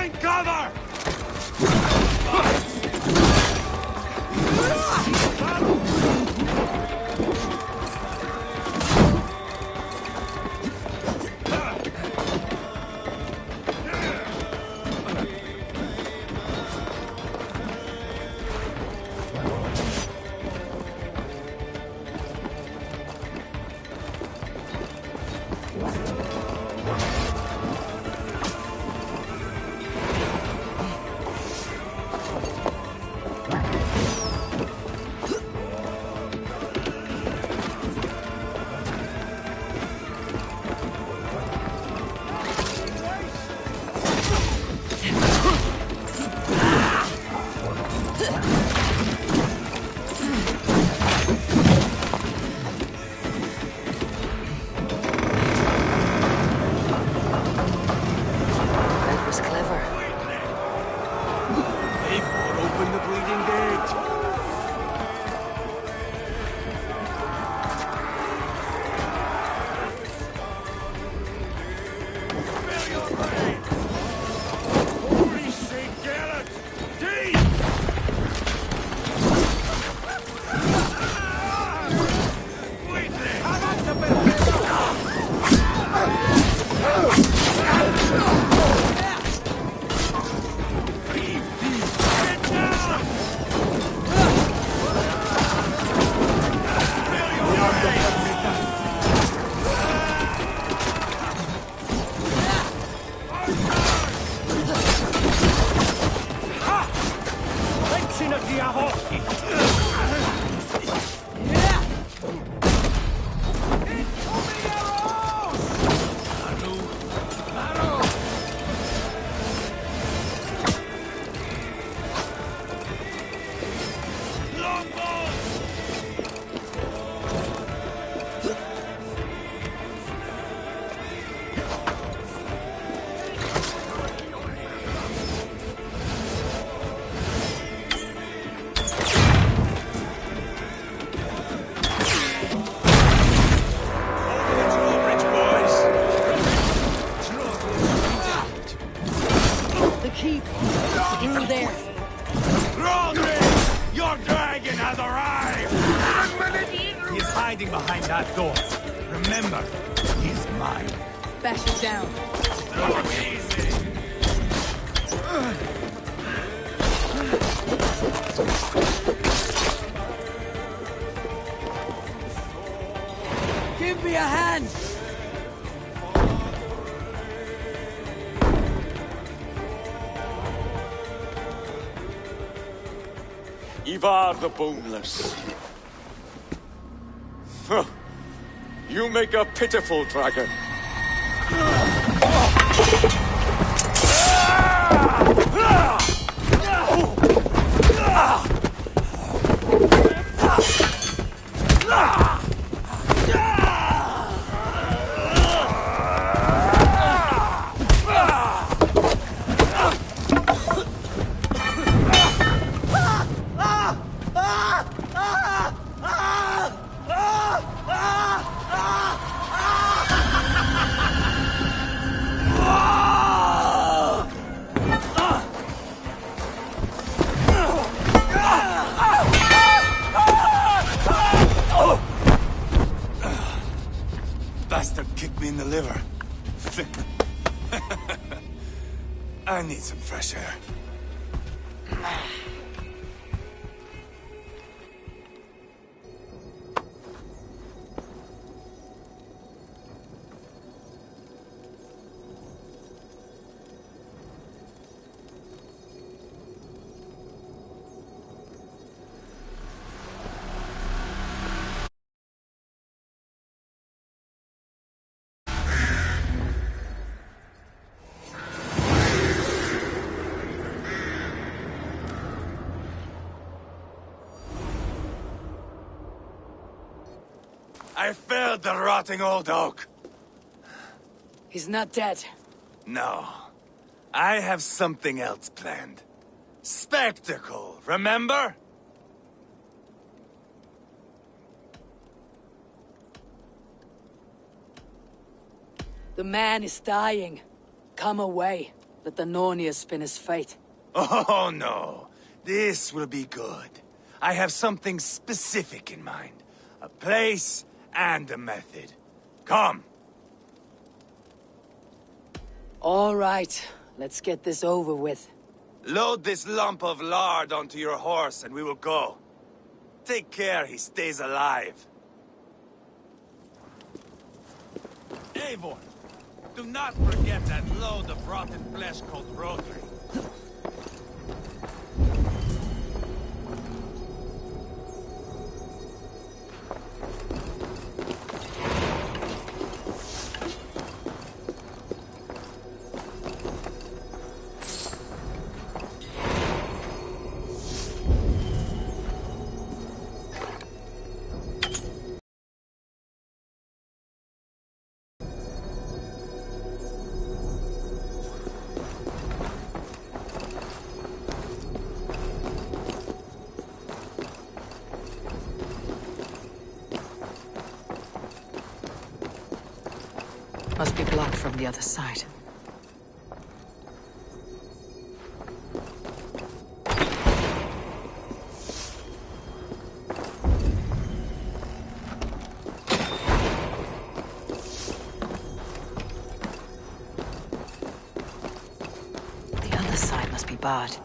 Find cover! Ivar the Boneless. Huh. You make a pitiful dragon. Bastard kicked me in the liver. I need some fresh air. I felled the rotting old oak. He's not dead. No. I have something else planned. Spectacle, remember? The man is dying. Come away. Let the Nornia spin his fate. Oh, no. This will be good. I have something specific in mind. A place and a method. Come. All right, let's get this over with. Load this lump of lard onto your horse and we will go. Take care he stays alive. Eivor, do not forget that load of rotten flesh called Rodri. Must be blocked from the other side. The other side must be barred.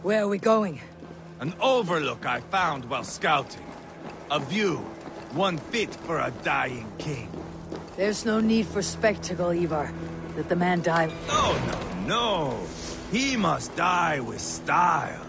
Where are we going? An overlook I found while scouting. A view, one fit for a dying king. There's no need for spectacle, Ivar. Let the man die. No. He must die with style.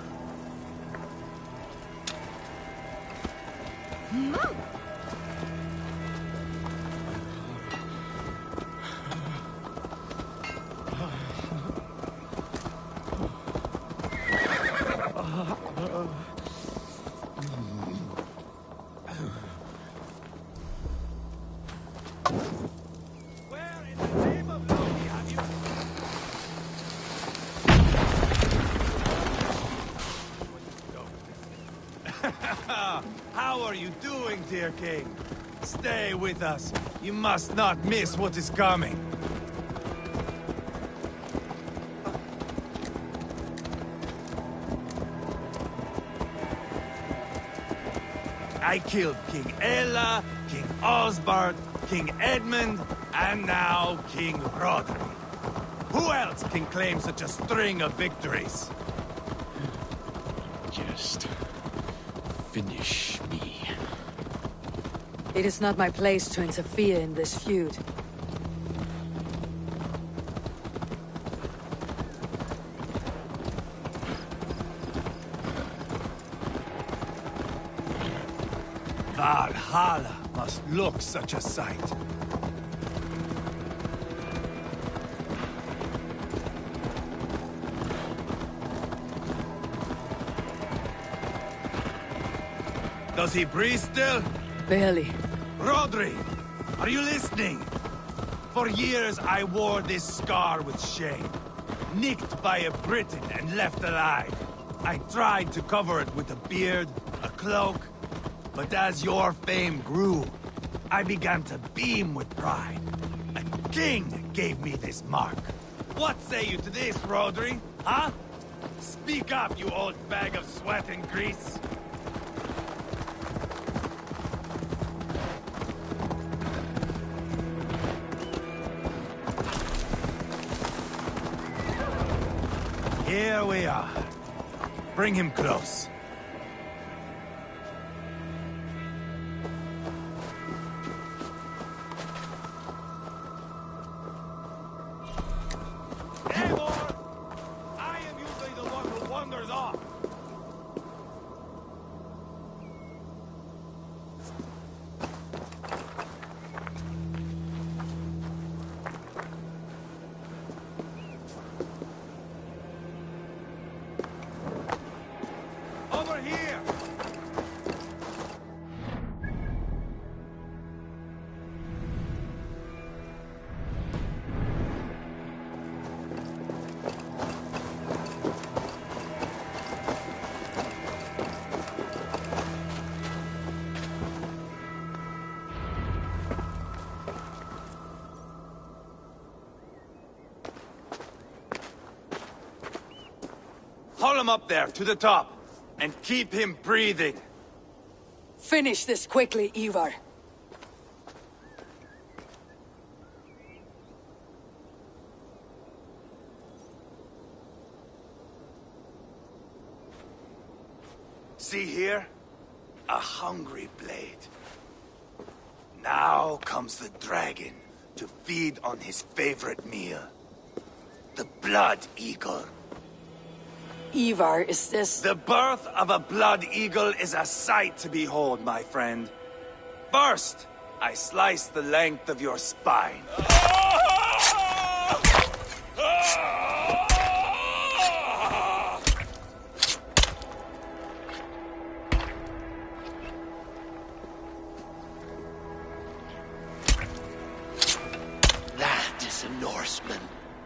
How are you doing, dear king? Stay with us. You must not miss what is coming. I killed King Ella, King Osbert, King Edmund, and now King Roderick. Who else can claim such a string of victories? Just finish me. It is not my place to interfere in this feud. Valhalla must look such a sight. Does he breathe still? Barely. Rodri, are you listening? For years I wore this scar with shame. Nicked by a Briton and left alive. I tried to cover it with a beard, a cloak, but as your fame grew, I began to beam with pride. A king gave me this mark. What say you to this, Rodri? Huh? Speak up, you old bag of sweat and grease. Here we are. Bring him close. I am usually the one who wanders off. Over here! Haul him up there, to the top, and keep him breathing. Finish this quickly, Ivar. See here? A hungry blade. Now comes the dragon to feed on his favorite meal. The blood eagle. Ivar, is this... The birth of a blood eagle is a sight to behold, my friend. First, I slice the length of your spine. That is a Norseman.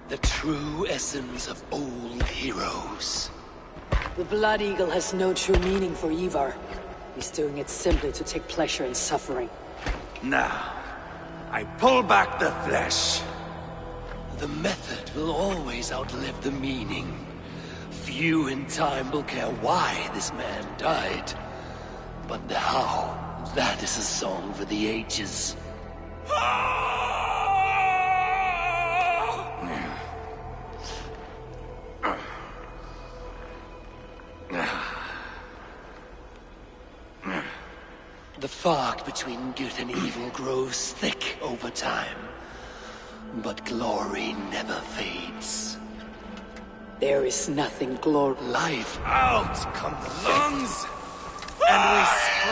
The true essence of old heroes. The Blood Eagle has no true meaning for Ivar. He's doing it simply to take pleasure in suffering. Now, I pull back the flesh. The method will always outlive the meaning. Few in time will care why this man died. But the how, that is a song for the ages. The fog between good and evil grows thick over time, but glory never fades. There is nothing glorious. Life out come the lungs, and we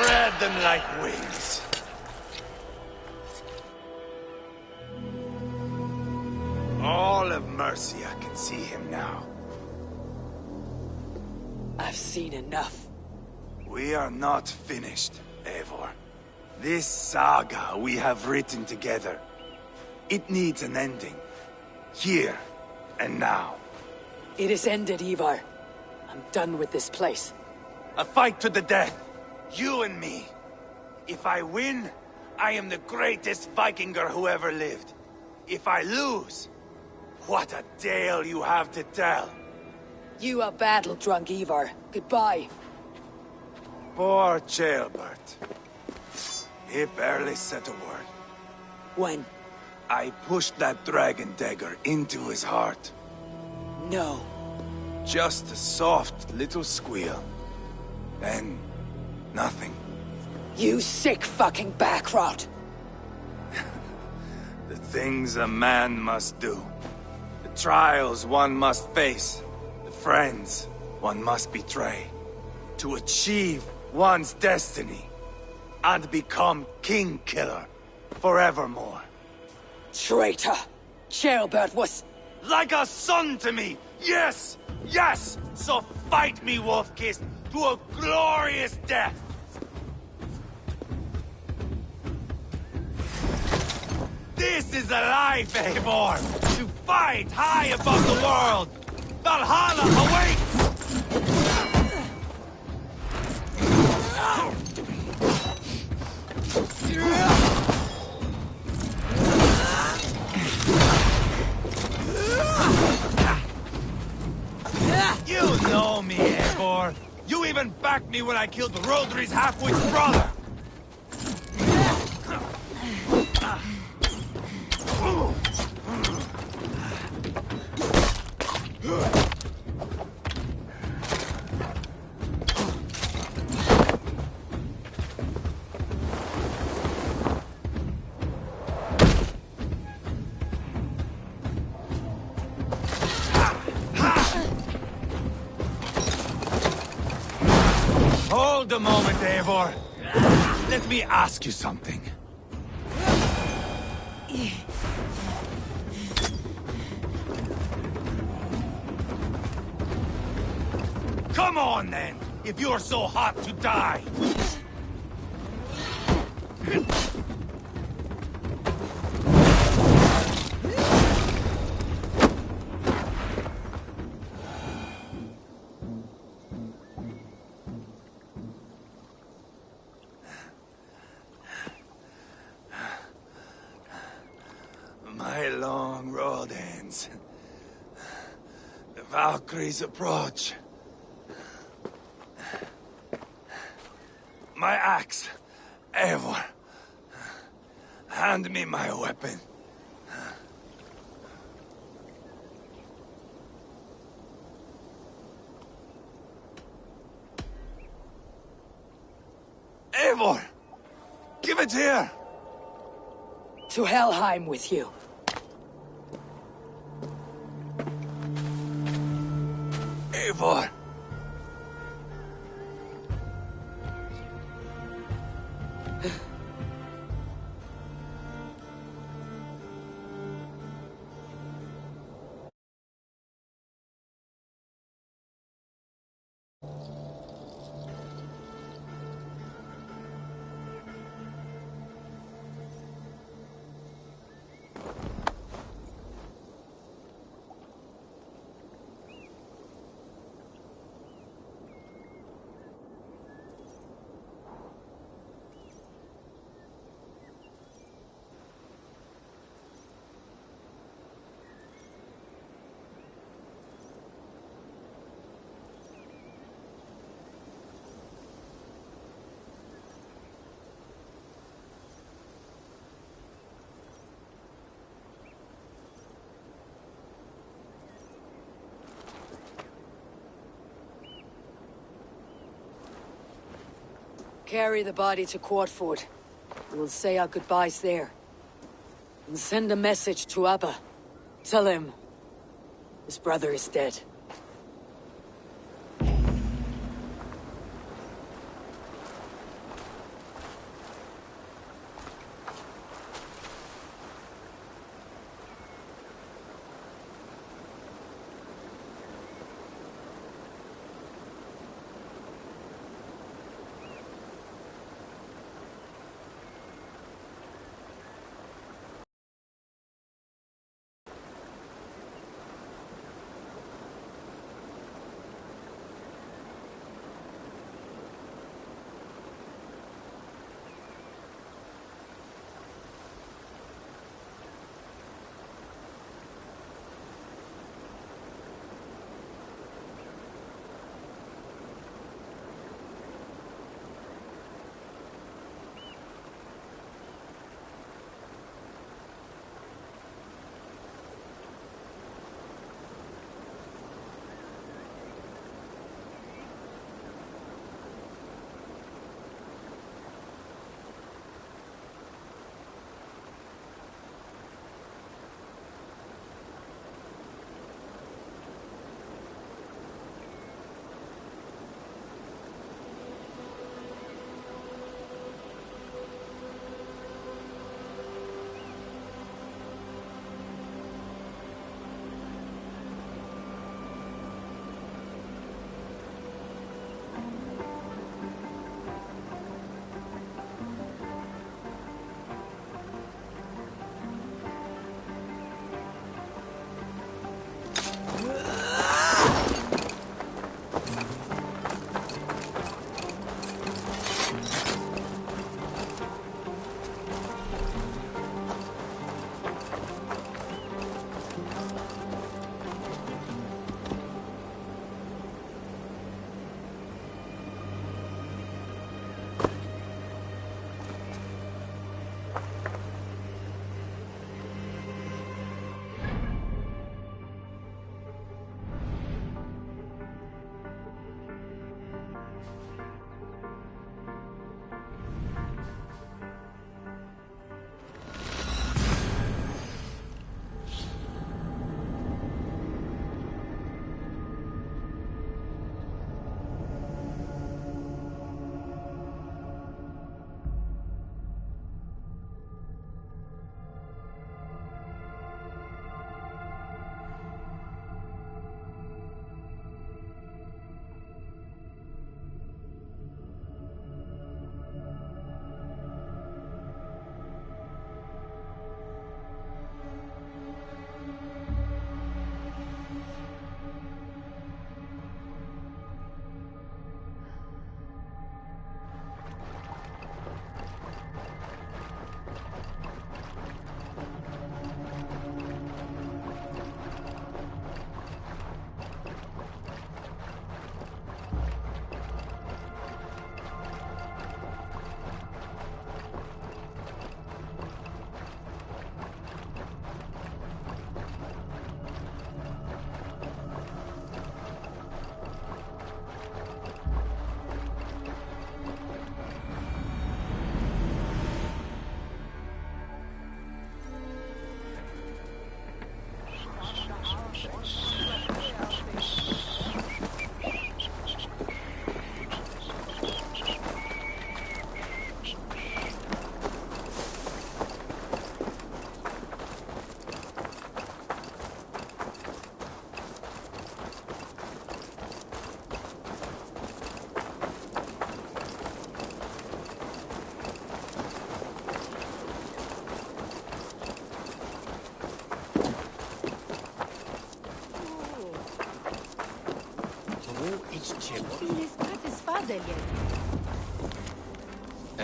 spread them like wings. All of Mercia can see him now. I've seen enough. We are not finished, Eivor. This saga we have written together, it needs an ending. Here and now. It is ended, Ivar. I'm done with this place. A fight to the death. You and me. If I win, I am the greatest Vikinger who ever lived. If I lose, what a tale you have to tell. You are battle-drunk, Ivar. Goodbye. Poor Ceolbert. He barely said a word. When? I pushed that dragon dagger into his heart. No. Just a soft little squeal. Then, nothing. You sick fucking backrot! The things a man must do. The trials one must face. The friends one must betray. To achieve one's destiny. And become King Killer forevermore. Traitor! Ceolbert was... Like a son to me! Yes! Yes! So fight me, Wolf-Kissed, to a glorious death! This is a life, Eivor! To fight high above the world! Valhalla awaits! You know me, Eivor. You even backed me when I killed Rodri's half-wit's brother. Hold a moment, Eivor. Let me ask you something. Come on, then, if you're so hot to die. My long road ends. The Valkyries approach. My axe, Eivor. Hand me my weapon. Eivor! Give it here! To Helheim with you. Eivor! Carry the body to Quartford. We'll say our goodbyes there. And send a message to Abba. Tell him his brother is dead.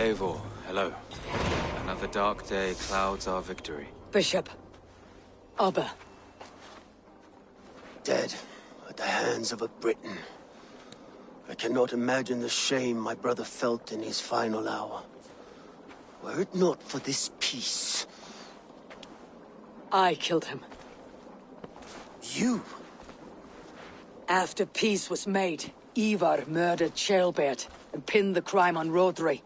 Eivor, hello. Another dark day clouds our victory. Bishop. Abba. Dead at the hands of a Briton. I cannot imagine the shame my brother felt in his final hour. Were it not for this peace... I killed him. You? After peace was made, Ivar murdered Ceolbert and pinned the crime on Rodri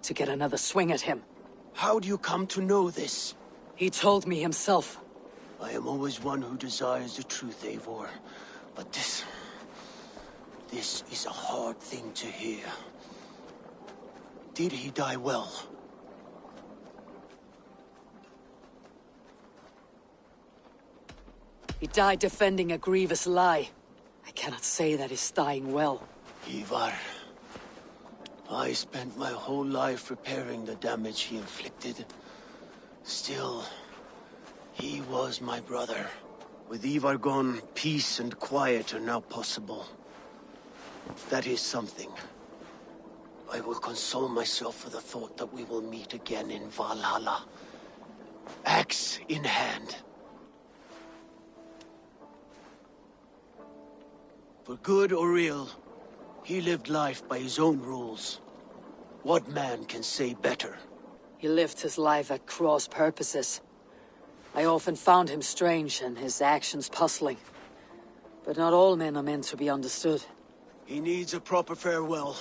to get another swing at him. How do you come to know this? He told me himself. I am always one who desires the truth, Eivor. But this is a hard thing to hear. Did he die well? He died defending a grievous lie. I cannot say that he's dying well. Ivar, I spent my whole life repairing the damage he inflicted. Still, he was my brother. With Ivar gone, peace and quiet are now possible. That is something. I will console myself with the thought that we will meet again in Valhalla. Axe in hand. For good or ill, he lived life by his own rules. What man can say better? He lived his life at cross purposes. I often found him strange and his actions puzzling. But not all men are meant to be understood. He needs a proper farewell.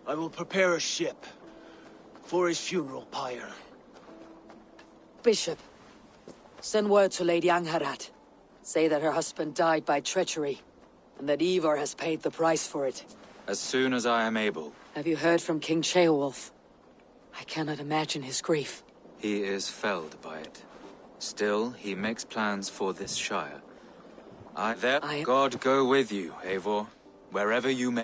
I will prepare a ship for his funeral pyre. Bishop, send word to Lady Angharad. Say that her husband died by treachery, and that Ivar has paid the price for it. As soon as I am able. Have you heard from King Ceolwulf? I cannot imagine his grief. He is felled by it. Still, he makes plans for this shire. God go with you, Eivor. Wherever you may...